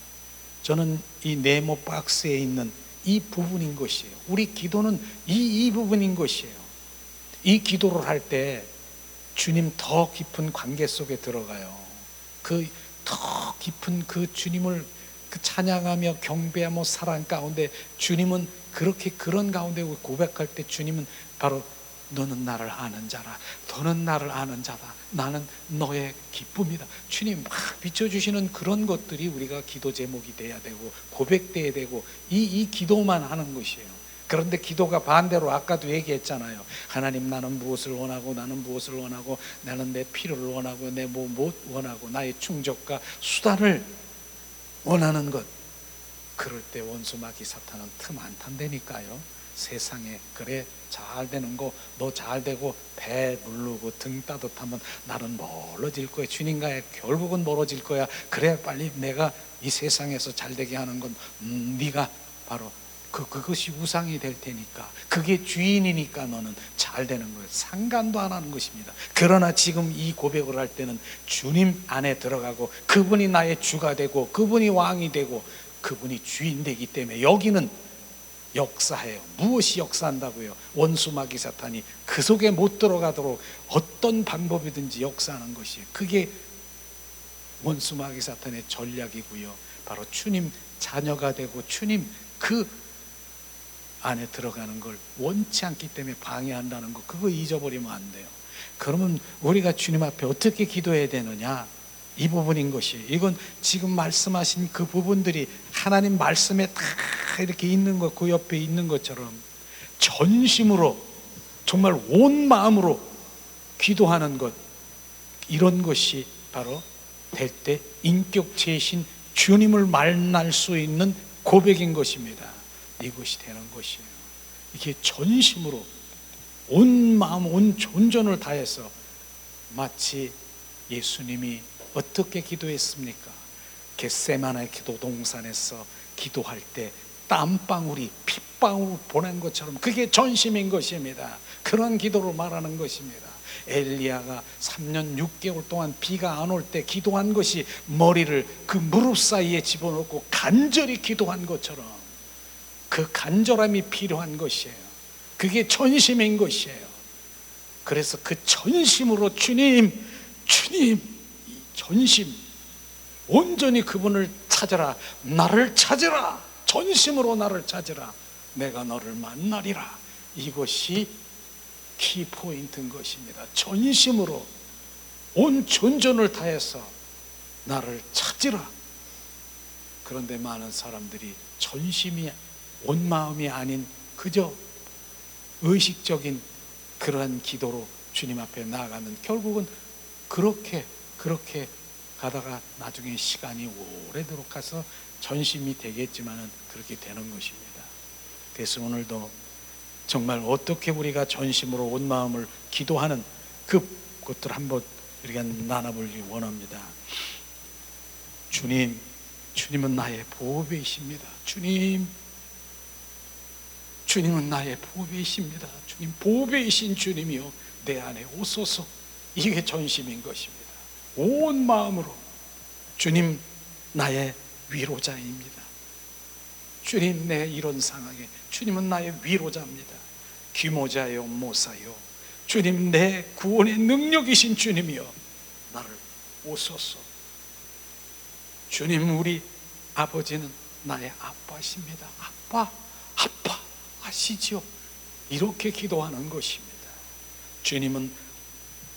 Speaker 1: 저는 이 네모 박스에 있는 이 부분인 것이에요. 우리 기도는 이 부분인 것이에요. 이 기도를 할 때 주님 더 깊은 관계 속에 들어가요. 그 더 깊은 그 주님을 그 찬양하며 경배하며 사랑 가운데 주님은 그렇게 그런 가운데 고백할 때 주님은 바로 너는 나를 아는 자라. 너는 나를 아는 자다. 나는 너의 기쁨이다. 주님 막 비춰주시는 그런 것들이 우리가 기도 제목이 돼야 되고 고백돼야 되고 이 기도만 하는 것이에요. 그런데 기도가 반대로 아까도 얘기했잖아요. 하나님 나는 무엇을 원하고 나는 무엇을 원하고 나는 내 필요를 원하고 내 못 원하고 나의 충족과 수단을 원하는 것. 그럴 때 원수 마귀 사탄은 틈 안 탄다니까요. 세상에 그래 잘 되는 거 너 잘 되고 배 누르고 등 따뜻하면 나는 멀어질 거야. 주님과의 결국은 멀어질 거야. 그래 빨리 내가 이 세상에서 잘 되게 하는 건 네가 바로 그것이 우상이 될 테니까 그게 주인이니까 너는 잘 되는 거예요. 상관도 안 하는 것입니다. 그러나 지금 이 고백을 할 때는 주님 안에 들어가고 그분이 나의 주가 되고 그분이 왕이 되고 그분이 주인 되기 때문에 여기는 역사해요. 무엇이 역사한다고요? 원수 마귀 사탄이 그 속에 못 들어가도록 어떤 방법이든지 역사하는 것이에요. 그게 원수 마귀 사탄의 전략이고요. 바로 주님 자녀가 되고 주님 그 안에 들어가는 걸 원치 않기 때문에 방해한다는 거, 그거 잊어버리면 안 돼요. 그러면 우리가 주님 앞에 어떻게 기도해야 되느냐? 이 부분인 것이, 이건 지금 말씀하신 그 부분들이 하나님 말씀에 다 이렇게 있는 것, 그 옆에 있는 것처럼 전심으로 정말 온 마음으로 기도하는 것, 이런 것이 바로 될 때 인격체이신 주님을 만날 수 있는 고백인 것입니다. 이것이 되는 것이에요. 이게 전심으로 온 마음, 온 존전을 다해서, 마치 예수님이 어떻게 기도했습니까? 겟세마네 기도 동산에서 기도할 때 땀방울이 핏방울 보낸 것처럼 그게 전심인 것입니다. 그런 기도를 말하는 것입니다. 엘리야가 3년 6개월 동안 비가 안 올 때 기도한 것이 머리를 그 무릎 사이에 집어넣고 간절히 기도한 것처럼 그 간절함이 필요한 것이에요. 그게 전심인 것이에요. 그래서 그 전심으로 주님 전심 온전히 그분을 찾아라. 나를 찾으라. 전심으로 나를 찾으라. 내가 너를 만나리라. 이것이 키포인트인 것입니다. 전심으로 온 전전을 다해서 나를 찾으라. 그런데 많은 사람들이 전심이 온 마음이 아닌 그저 의식적인 그러한 기도로 주님 앞에 나아가면 결국은 그렇게 가다가 나중에 시간이 오래도록 가서 전심이 되겠지만은 그렇게 되는 것입니다. 그래서 오늘도 정말 어떻게 우리가 전심으로 온 마음을 기도하는 그것들 한번 우리가 나눠보기 원합니다. 주님은 나의 보배이십니다. 주님은 나의 보배이십니다. 주님, 보배이신 주님이요, 내 안에 오소서. 이게 전심인 것입니다. 온 마음으로 주님, 나의 위로자입니다. 주님, 내 이런 상황에 주님은 나의 위로자입니다. 귀모자요 모사요, 주님, 내 구원의 능력이신 주님이여, 나를 오소서. 주님, 우리 아버지는 나의 아빠십니다. 아빠 아시지요? 이렇게 기도하는 것입니다. 주님은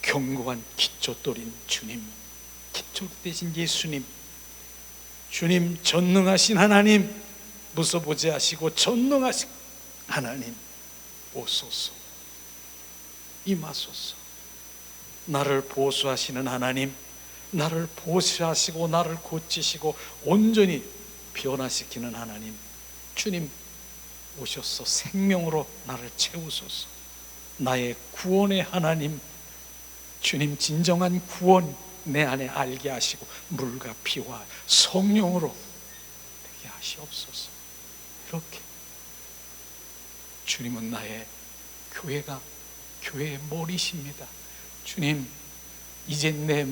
Speaker 1: 견고한 기초돌인 주님, 기초 되신 예수님, 주님, 전능하신 하나님, 무서보지 하시고 전능하신 하나님, 오소서, 임하소서. 나를 보수하시는 하나님, 나를 보수하시고 나를 고치시고 온전히 변화시키는 하나님, 주님 오셔서 생명으로 나를 채우소서. 나의 구원의 하나님, 주님, 진정한 구원 내 안에 알게 하시고 물과 피와 성령으로 되게 하시옵소서. 이렇게 주님은 나의 교회의 머리십니다. 주님, 이제 내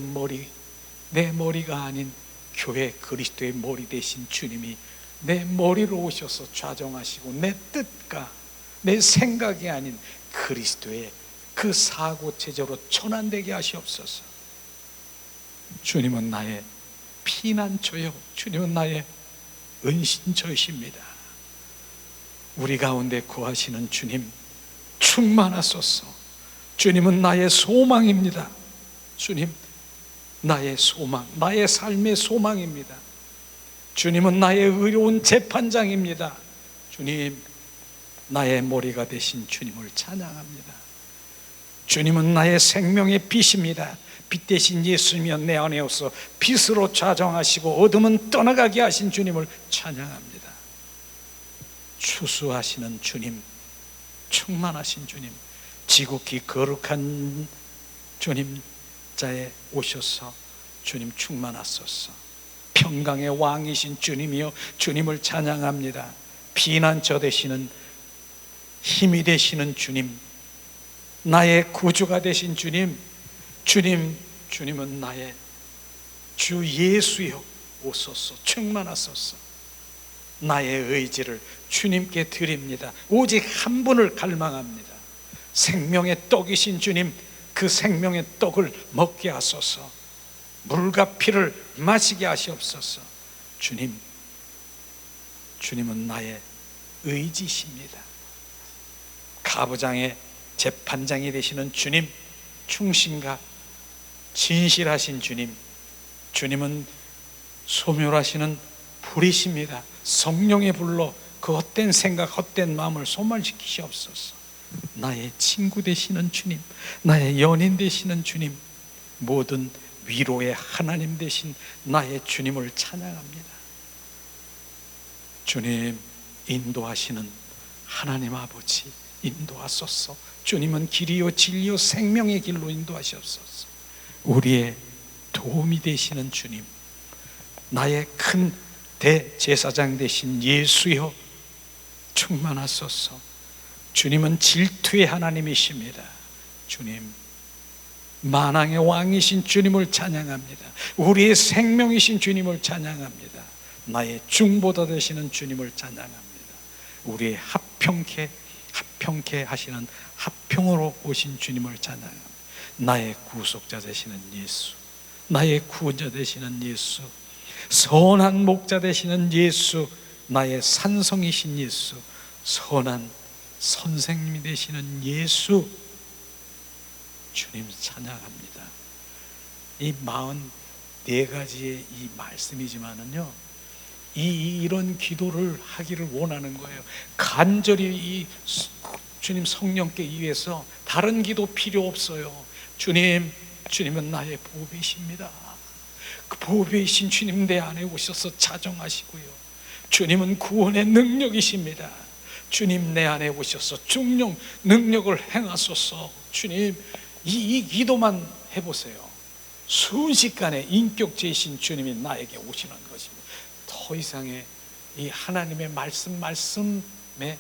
Speaker 1: 머리가 아닌 교회 그리스도의 머리 되신 주님이 내 머리로 오셔서 좌정하시고 내 뜻과 내 생각이 아닌 그리스도의 그 사고체제로 전환되게 하시옵소서. 주님은 나의 피난처요, 주님은 나의 은신처이십니다. 우리 가운데 거하시는 주님, 충만하소서. 주님은 나의 소망입니다. 주님, 나의 소망, 나의 삶의 소망입니다. 주님은 나의 의로운 재판장입니다. 주님, 나의 머리가 되신 주님을 찬양합니다. 주님은 나의 생명의 빛입니다. 빛 대신 예수님이여 내 안에 오서 빛으로 좌정하시고 어둠은 떠나가게 하신 주님을 찬양합니다. 추수하시는 주님, 충만하신 주님, 지극히 거룩한 주님 자에 오셔서 주님 충만하소서. 평강의 왕이신 주님이여 주님을 찬양합니다. 피난처 되시는 힘이 되시는 주님, 나의 구주가 되신 주님, 주님은 나의 주 예수여 오소서. 충만하소서. 나의 의지를 주님께 드립니다. 오직 한 분을 갈망합니다. 생명의 떡이신 주님, 그 생명의 떡을 먹게 하소서. 물과 피를 마시게 하시옵소서. 주님은 나의 의지십니다. 가부장의 재판장이 되시는 주님, 충신과 진실하신 주님, 주님은 소멸하시는 불이십니다. 성령의 불로 그 헛된 생각, 헛된 마음을 소멸시키시옵소서. 나의 친구 되시는 주님, 나의 연인 되시는 주님, 모든 위로의 하나님 되신 나의 주님을 찬양합니다. 주님, 인도하시는 하나님 아버지, 인도하소서. 주님은 길이요 진리요 생명의 길로 인도하시옵소서. 우리의 도움이 되시는 주님, 나의 큰 대제사장 되신 예수여 충만하소서. 주님은 질투의 하나님이십니다. 주님, 만왕의 왕이신 주님을 찬양합니다. 우리의 생명이신 주님을 찬양합니다. 나의 중보자 되시는 주님을 찬양합니다. 우리의 합평케 하시는 합평으로 오신 주님을 찬양합니다. 나의 구속자 되시는 예수, 나의 구원자 되시는 예수, 선한 목자 되시는 예수, 나의 산성이신 예수, 선한 선생님이 되시는 예수, 주님 찬양합니다. 이 44가지의 이 말씀이지만은요, 이런 기도를 하기를 원하는 거예요. 간절히 이 주님 성령께 의해서 다른 기도 필요 없어요. 주님, 주님은 나의 보배이십니다. 그 보배이신 주님 내 안에 오셔서 자정하시고요, 주님은 구원의 능력이십니다. 주님 내 안에 오셔서 중령 능력을 행하소서. 주님, 이 기도만 해보세요. 순식간에 인격제이신 주님이 나에게 오시는 것입니다. 더 이상의 이 하나님의 말씀에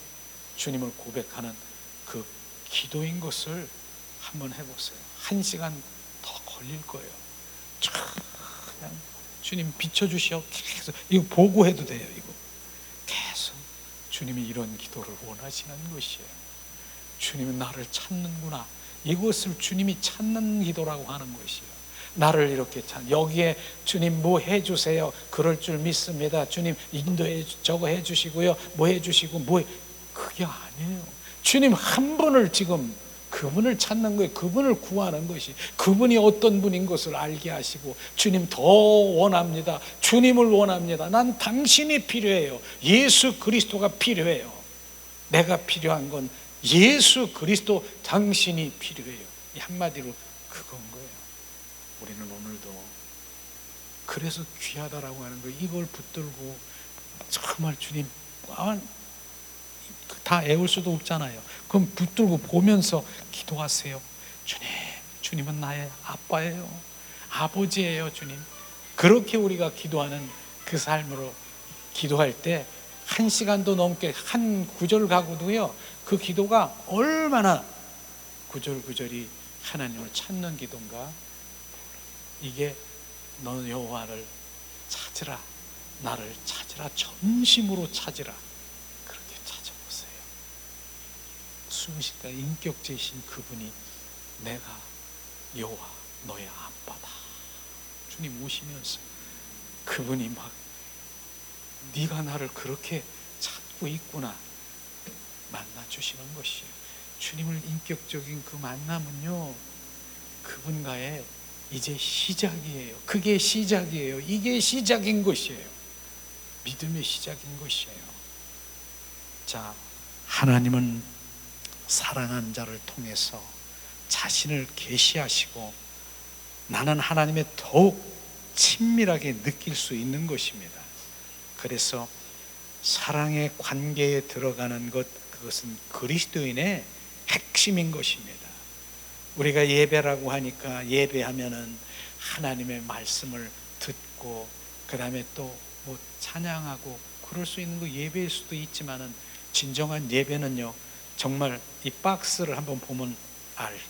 Speaker 1: 주님을 고백하는 그 기도인 것을 한번 해보세요. 1시간 더 걸릴 거예요. 그냥 주님 비춰주시오. 계속 이거 보고해도 돼요. 이거 계속 주님이 이런 기도를 원하시는 것이에요. 주님은 나를 찾는구나. 이것을 주님이 찾는 기도라고 하는 것이에요. 나를 이렇게 여기에 주님 뭐 해주세요. 그럴 줄 믿습니다. 주님 인도해 저거 해주시고요, 뭐 해주시고 뭐, 그게 아니에요. 주님 한 분을 지금 그분을 찾는 거예요. 그분을 구하는 것이, 그분이 어떤 분인 것을 알게 하시고, 주님 더 원합니다. 주님을 원합니다. 난 당신이 필요해요. 예수 그리스도가 필요해요. 내가 필요한 건 예수 그리스도 당신이 필요해요. 이 한마디로 그건 거예요. 우리는 오늘도 그래서 귀하다라고 하는 거예요. 이걸 붙들고 정말 주님 다 애울 수도 없잖아요. 그럼 붙들고 보면서 기도하세요. 주님, 주님은 나의 아빠예요. 아버지예요. 주님. 그렇게 우리가 기도하는 그 삶으로 기도할 때 1시간도 넘게 한 구절 가고도요, 그 기도가 얼마나 구절구절이 하나님을 찾는 기도인가. 이게 너 여호와를 찾으라, 나를 찾으라, 전심으로 찾으라. 그렇게 찾아보세요. 순식간에 인격제이신 그분이 내가 여호와 너의 아빠다. 주님 오시면서 그분이 막 네가 나를 그렇게 찾고 있구나 만나주시는 것이에요. 주님을 인격적인 그 만남은요, 그분과의 이제 시작이에요. 그게 시작이에요. 이게 시작인 것이에요. 믿음의 시작인 것이에요. 자, 하나님은 사랑한 자를 통해서 자신을 계시하시고 나는 하나님의 더욱 친밀하게 느낄 수 있는 것입니다. 그래서 사랑의 관계에 들어가는 것, 그것은 그리스도인의 핵심인 것입니다. 우리가 예배라고 하니까 예배하면은 하나님의 말씀을 듣고 그 다음에 또 뭐 찬양하고 그럴 수 있는 거 예배일 수도 있지만은, 진정한 예배는요, 정말 이 박스를 한번 보면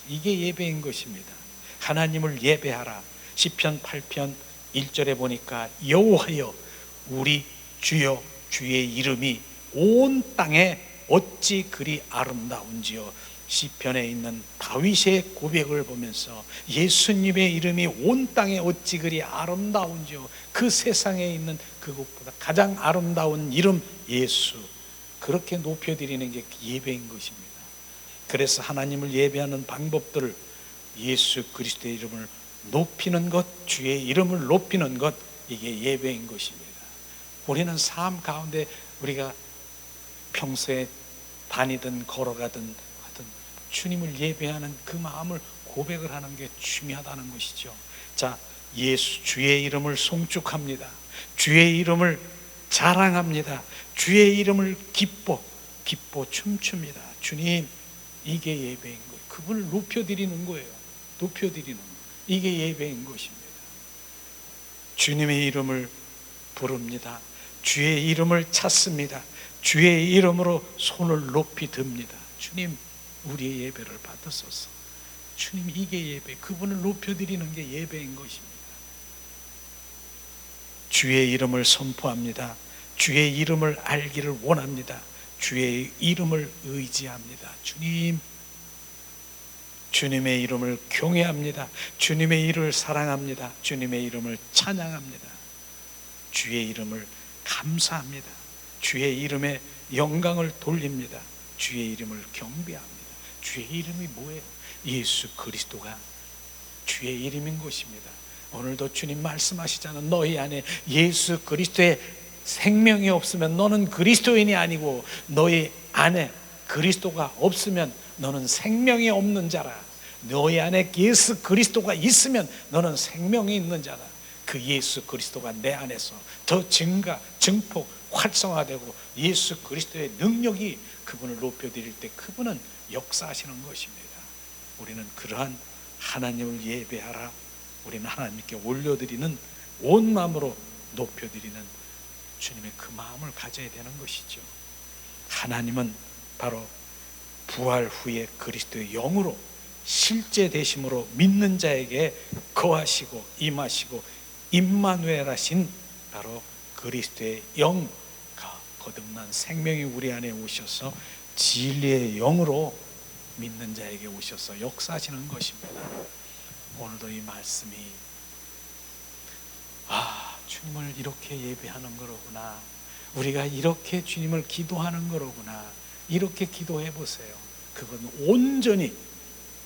Speaker 1: 이게 예배인 것입니다. 하나님을 예배하라. 시편 8편 1절에 보니까 여호와여 우리 주여 주의 이름이 온 땅에 어찌 그리 아름다운지요. 시편에 있는 다윗의 고백을 보면서 예수님의 이름이 온 땅에 어찌 그리 아름다운지요. 그 세상에 있는 그것보다 가장 아름다운 이름 예수, 그렇게 높여드리는 게 예배인 것입니다. 그래서 하나님을 예배하는 방법들을 예수 그리스도의 이름을 높이는 것, 주의 이름을 높이는 것, 이게 예배인 것입니다. 우리는 삶 가운데 우리가 평소에 다니든 걸어가든 주님을 예배하는 그 마음을 고백을 하는 게 중요하다는 것이죠. 자, 예수 주의 이름을 송축합니다. 주의 이름을 자랑합니다. 주의 이름을 기뻐 춤춥니다. 주님, 이게 예배인 거예요. 그분을 높여드리는 거예요. 높여드리는 거예요. 이게 예배인 것입니다. 주님의 이름을 부릅니다. 주의 이름을 찾습니다. 주의 이름으로 손을 높이 듭니다. 주님, 우리의 예배를 받으소서. 주님, 이게 예배, 그분을 높여드리는 게 예배인 것입니다. 주의 이름을 선포합니다. 주의 이름을 알기를 원합니다. 주의 이름을 의지합니다. 주님, 주님의 이름을 경외합니다. 주님의 이름을 사랑합니다. 주님의 이름을 찬양합니다. 주의 이름을 감사합니다. 주의 이름에 영광을 돌립니다. 주의 이름을 경배합니다. 주의 이름이 뭐예요? 예수 그리스도가 주의 이름인 것입니다. 오늘도 주님 말씀하시잖아. 너희 안에 예수 그리스도의 생명이 없으면 너는 그리스도인이 아니고, 너희 안에 그리스도가 없으면 너는 생명이 없는 자라. 너희 안에 예수 그리스도가 있으면 너는 생명이 있는 자라. 그 예수 그리스도가 내 안에서 더 증폭, 활성화되고 예수 그리스도의 능력이 그분을 높여드릴 때 그분은 역사하시는 것입니다. 우리는 그러한 하나님을 예배하라, 우리는 하나님께 올려드리는, 온 마음으로 높여드리는 주님의 그 마음을 가져야 되는 것이죠. 하나님은 바로 부활 후에 그리스도의 영으로 실제 되심으로 믿는 자에게 거하시고 임하시고 임마누엘 하신 바로 그리스도의 영가 거듭난 생명이 우리 안에 오셔서 진리의 영으로 믿는 자에게 오셔서 역사하시는 것입니다. 오늘도 이 말씀이 주님을 이렇게 예배하는 거로구나, 우리가 이렇게 주님을 기도하는 거로구나, 이렇게 기도해 보세요. 그건 온전히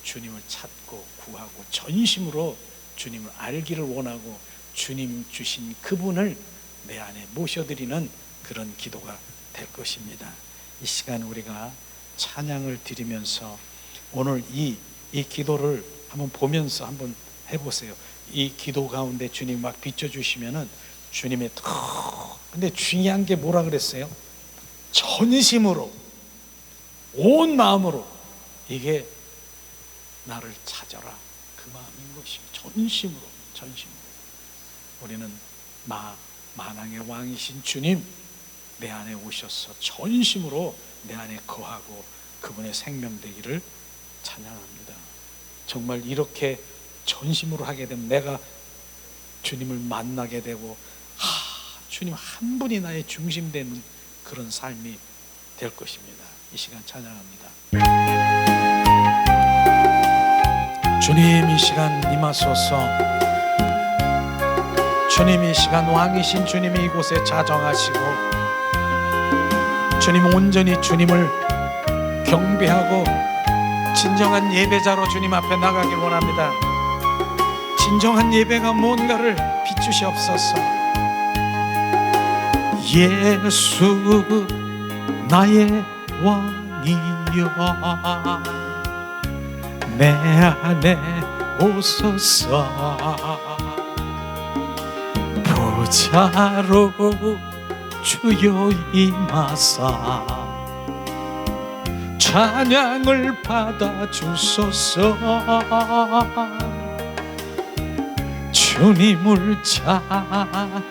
Speaker 1: 주님을 찾고 구하고 전심으로 주님을 알기를 원하고 주님 주신 그분을 내 안에 모셔드리는 그런 기도가 될 것입니다. 이 시간 우리가 찬양을 드리면서 오늘 이 기도를 한번 보면서 한번 해보세요. 이 기도 가운데 주님 막 비춰주시면은 주님의 근데 중요한 게 뭐라 그랬어요? 전심으로, 온 마음으로, 이게 나를 찾아라, 그 마음인 것입니다. 전심으로. 우리는 만왕의 왕이신 주님 내 안에 오셔서 전심으로 내 안에 거하고 그분의 생명 되기를 찬양합니다. 정말 이렇게 전심으로 하게 되면 내가 주님을 만나게 되고 주님 한 분이 나의 중심 되는 그런 삶이 될 것입니다. 이 시간 찬양합니다. 주님 이 시간 임하소서. 주님 이 시간 왕이신 주님이 이곳에 자정하시고 주님 온전히 주님을 경배하고 진정한 예배자로 주님 앞에 나가길 원합니다. 진정한 예배가 뭔가를 비추시옵소서. 예수 나의 왕이여 내 안에 오소서. 보좌로 주여 임하사 찬양을 받아 주소서. 주님을 찬양하오니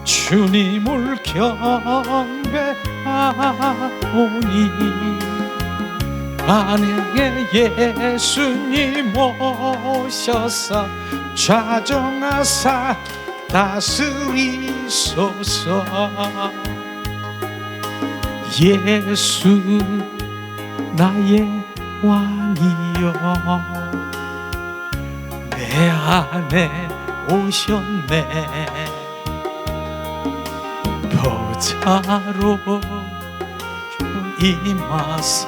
Speaker 1: 주님을 경배하오니 만약에 예수님 오셔서 좌정하사 다스리소서. 예수 나의 왕이여 내 안에 오셨네. 보좌로 임하사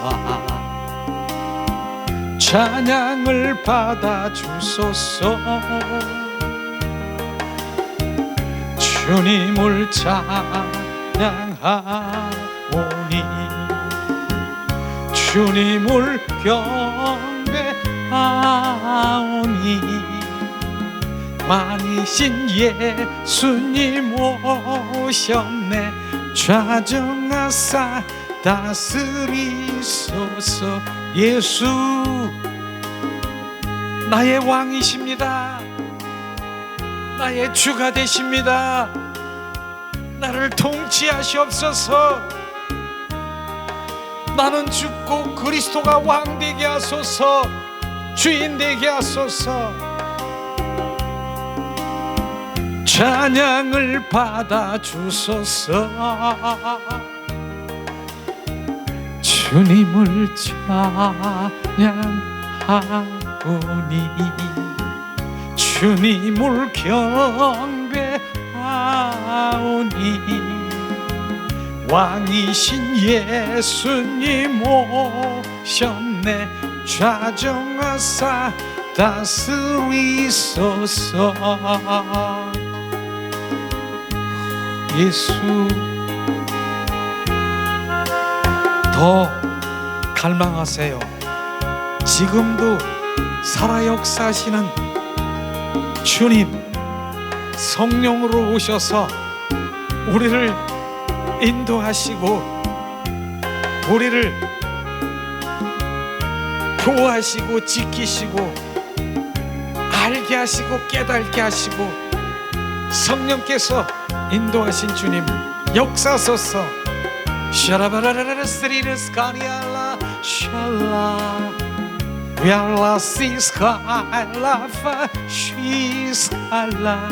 Speaker 1: 찬양을 받아 주소서. 주님을 찬양하오니 주님을 경배하오니 만이신 예수님 오셨네. 좌정하사 다스리소서. 예수 나의 왕이십니다. 나의 주가 되십니다. 나를 통치하시옵소서. 나는 죽고 그리스도가 왕 되게 하소서. 주인 되게 하소서. 찬양을 받아 주소서. 주님을 찬양하오니 주님을 경배하오니 왕이신 예수님 오셨네. 좌정하사 다스리소서. 예수 더 갈망하세요. 지금도 살아 역사하시는 주님, 성령으로 오셔서 우리를 인도하시고 우리를 보호하시고 지키시고 알게 하시고 깨닫게 하시고 성령께서 인도하신 주님 역사소서. 샤라바라라라 스리르스카리알라 샬라 위알라 시스카알라파 쉬스칼라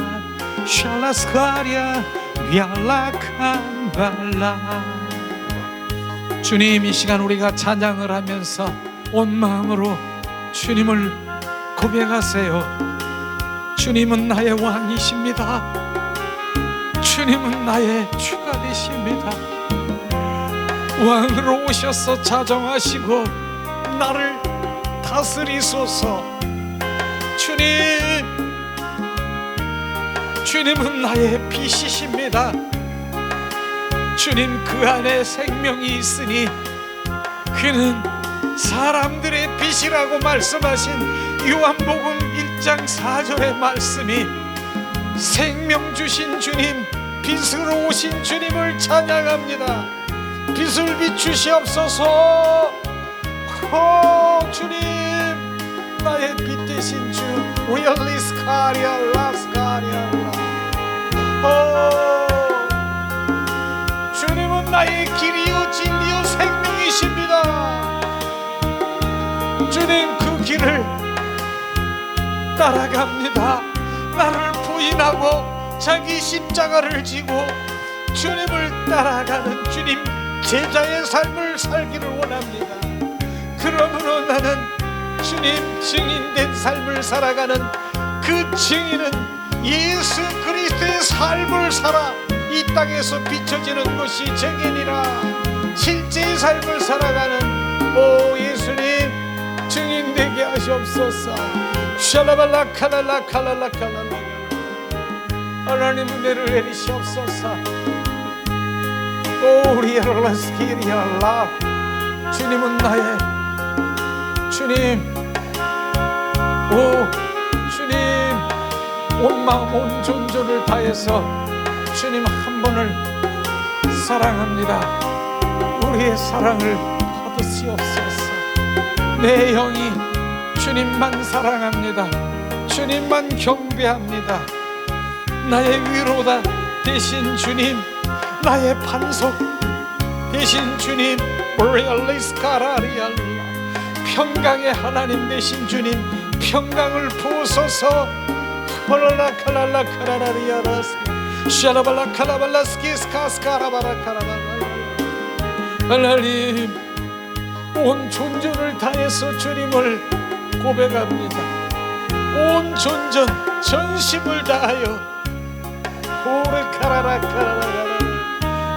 Speaker 1: 샬라스카리아 위알라 캄발라. 주님, 이 시간 우리가 찬양을 하면서 온 마음으로 주님을 고백하세요. 주님은 나의 왕이십니다. 주님은 나의 주가 되십니다. 왕으로 오셔서 자정하시고 나를 다스리소서. 주님은 나의 빛이십니다. 주님, 그 안에 생명이 있으니 그는 사람들의 빛이라고 말씀하신 요한복음 1장 4절의 말씀이 생명 주신 주님, 빛으로 오신 주님을 찬양합니다. 빛을 비추시옵소서. 주님, 나의 빛 되신 주 위얼리스카리아 라스카리아. 주님은 나의 길이요 진리요 생명이십니다. 주님, 그 길을 따라갑니다. 나를 부인하고 자기 십자가를 지고 주님을 따라가는 주님 제자의 삶을 살기를 원합니다. 그러므로 나는 주님 증인된 삶을 살아가는 그 증인은 예수 그리스도의 삶을 살아 이 땅에서 비춰지는 것이 증인이라. 실제의 삶을 살아가는 오 예수님 증인되게 하시옵소서. 샬라발라 칼랄라 칼랄라 칼랄라. 하나님 은혜를 내리시옵소서. 오 리얼라스키리알라. 주님은 나의 주님. 오 주님, 온 마음 온 존재를 다해서 주님 한 번을 사랑합니다. 우리의 사랑을 받으시옵소서. 내 영이 주님만 사랑합니다. 주님만 경배합니다. 나의 위로다 되신 주님, 나의 반석 되신 주님, 평강의 하나님 되신 주님, 평강을 부으소서. 하나님, 온 존재를 다해서 주님을 고백합니다. 온 존재 전심을 다하여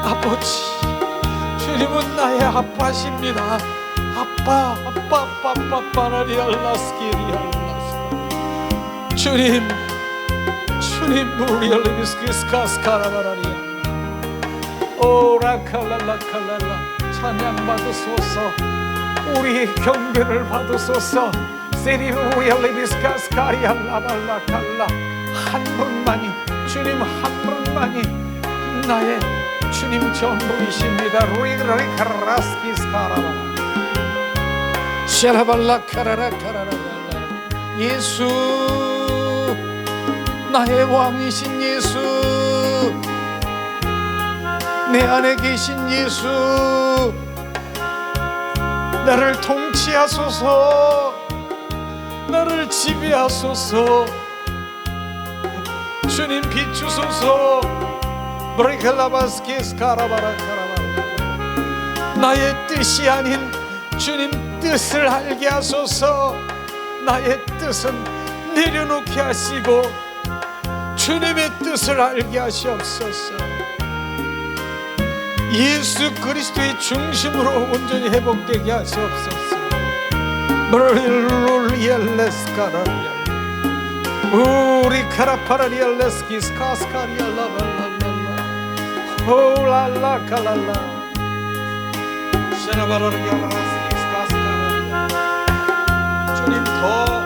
Speaker 1: 아버지, 주님은 나의 아빠십니다. 아빠 주님 무리얼리스키스카스카라바라리아. 오라칼랄라칼랄라. 찬양 받으소서. 우리의 경배를 받으소서. 세리우리얼리스카스카리알라발라칼라. 한 분만이, 주님 한 분만이 나의 주님 전부이십니다. 루이라리카라스키스카라바라. 샤라발라카라라카라라발라. 예수, 나의 왕이신 예수, 내 안에 계신 예수, 나를 통치하소서. 나를 지배하소서. 주님 비추소서. 나의 뜻이 아닌 주님 뜻을 알게 하소서. 나의 뜻은 내려놓게 하시고 주님의 뜻을 알게 하시옵소서. 예수 그리스도의 중심으로 온전히 회복되게 하시옵소서. 브롤리엘레스카라리아 우리 카라파라리엘레스키 스카스카리아 라발랄랄라 호랄라칼랄라 샤라바라리알라스키 스카스카라리아 주님 더